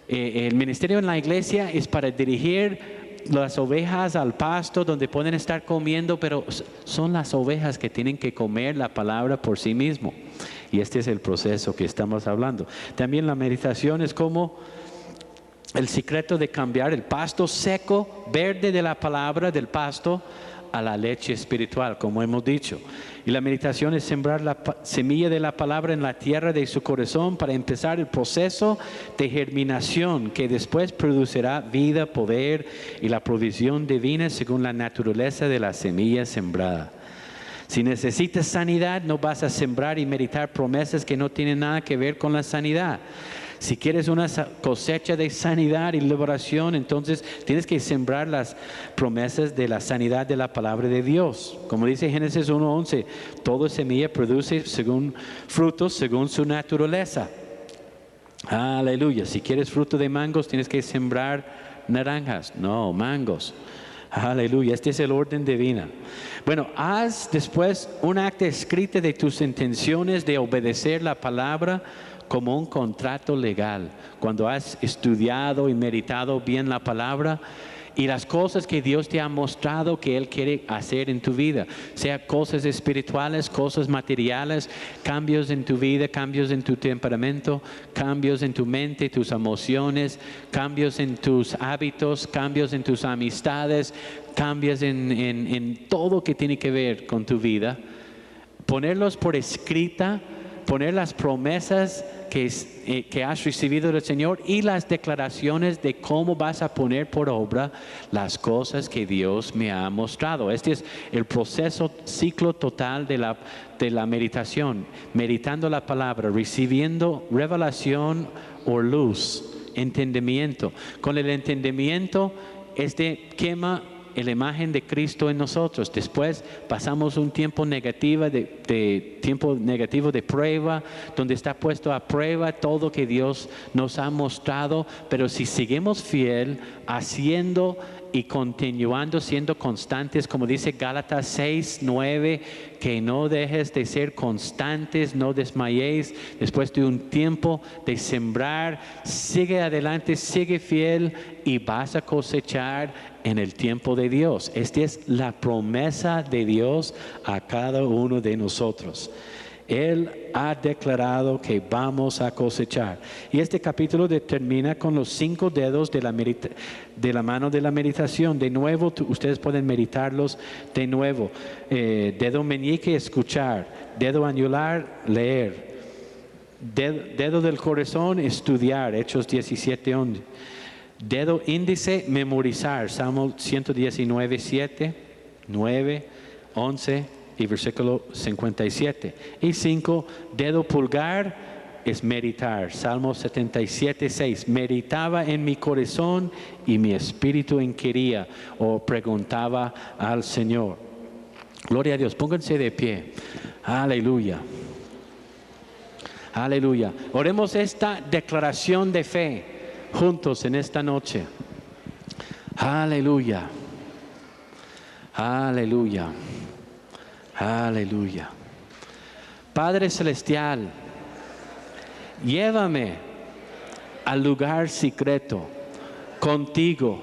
El ministerio en la iglesia es para dirigir las ovejas al pasto donde pueden estar comiendo, pero son las ovejas que tienen que comer la palabra por sí mismo. Y este es el proceso que estamos hablando. También la meditación es como el secreto de cambiar el pasto seco, verde de la palabra, del pasto, a la leche espiritual, como hemos dicho. Y la meditación es sembrar la semilla de la palabra en la tierra de su corazón para empezar el proceso de germinación que después producirá vida, poder y la provisión divina según la naturaleza de la semilla sembrada. Si necesitas sanidad, no vas a sembrar y meditar promesas que no tienen nada que ver con la sanidad. Si quieres una cosecha de sanidad y liberación, entonces tienes que sembrar las promesas de la sanidad de la palabra de Dios. Como dice Génesis 1:11, toda semilla produce frutos según su naturaleza. Aleluya. Si quieres fruto de mangos, tienes que sembrar naranjas. No, mangos. Aleluya, este es el orden divino. Bueno, haz después un acta escrita de tus intenciones de obedecer la palabra como un contrato legal. Cuando has estudiado y meditado bien la palabra y las cosas que Dios te ha mostrado que Él quiere hacer en tu vida, sea cosas espirituales, cosas materiales, cambios en tu vida, cambios en tu temperamento, cambios en tu mente, tus emociones, cambios en tus hábitos, cambios en tus amistades, cambios en todo que tiene que ver con tu vida, ponerlos por escrita, poner las promesas que has recibido del Señor y las declaraciones de cómo vas a poner por obra las cosas que Dios me ha mostrado. Este es el proceso, ciclo total de la meditación, meditando la palabra, recibiendo revelación o luz, entendimiento. Con el entendimiento, quema la imagen de Cristo en nosotros. Después pasamos un tiempo negativo de prueba, donde está puesto a prueba todo que Dios nos ha mostrado. Pero si seguimos fiel, haciendo y continuando siendo constantes, como dice Gálatas 6:9, que no dejes de ser constantes, no desmayéis. Después de un tiempo de sembrar, sigue adelante, sigue fiel y vas a cosechar en el tiempo de Dios. Esta es la promesa de Dios a cada uno de nosotros. Él ha declarado que vamos a cosechar. Y este capítulo termina con los 5 dedos de la mano de la meditación. De nuevo, ustedes pueden meditarlos de nuevo. Dedo meñique, escuchar. Dedo anular, leer. Dedo del corazón, estudiar. Hechos 17:11. Dedo índice, memorizar. Salmo 119:7, 9, 11 y versículo 57. Y 5, dedo pulgar es meditar. Salmo 77:6. Meditaba en mi corazón y mi espíritu inquiría o preguntaba al Señor. Gloria a Dios. Pónganse de pie. Aleluya. Aleluya. Oremos esta declaración de fe juntos en esta noche. Aleluya. Aleluya. Aleluya. Padre Celestial, Llévame al lugar secreto contigo.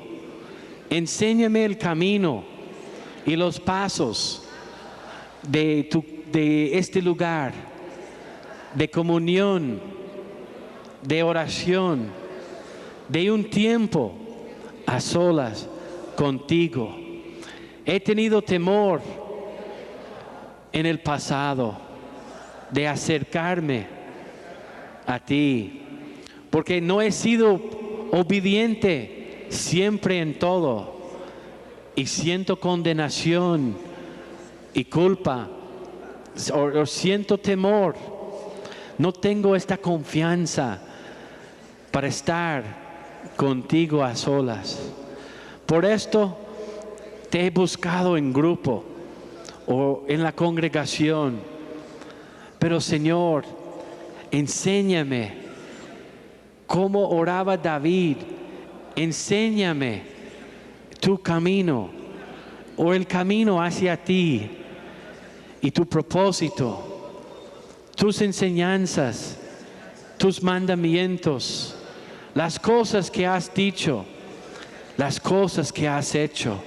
Enséñame el camino y los pasos de este lugar de comunión, de oración, de un tiempo a solas contigo. He tenido temor en el pasado de acercarme a ti, porque no he sido obediente siempre en todo y siento condenación y culpa o siento temor. No tengo esta confianza para estar contigo a solas. Por esto te he buscado en grupo o en la congregación. Pero Señor, enséñame cómo oraba David. Enséñame tu camino o el camino hacia ti y tu propósito, tus enseñanzas, tus mandamientos, las cosas que has dicho, las cosas que has hecho.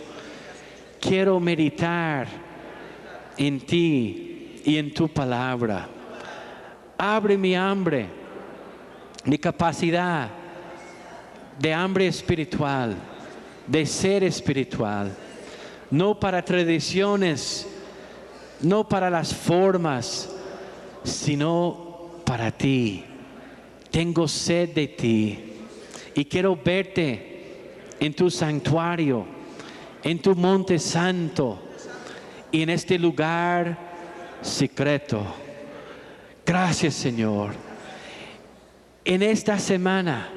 Quiero meditar en ti y en tu palabra. Abre mi hambre, mi capacidad de hambre espiritual, de ser espiritual, no para tradiciones, no para las formas, sino para ti. Tengo sed de ti y quiero verte en tu santuario, en tu monte santo y en este lugar secreto. Gracias, Señor. En esta semana,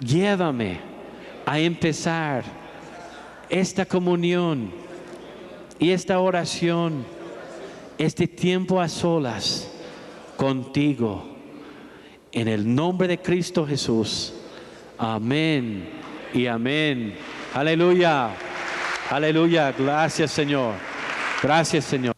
llévame a empezar esta comunión y esta oración, este tiempo a solas contigo. En el nombre de Cristo Jesús. Amén y amén. Aleluya. Aleluya. Gracias, Señor. Gracias, Señor.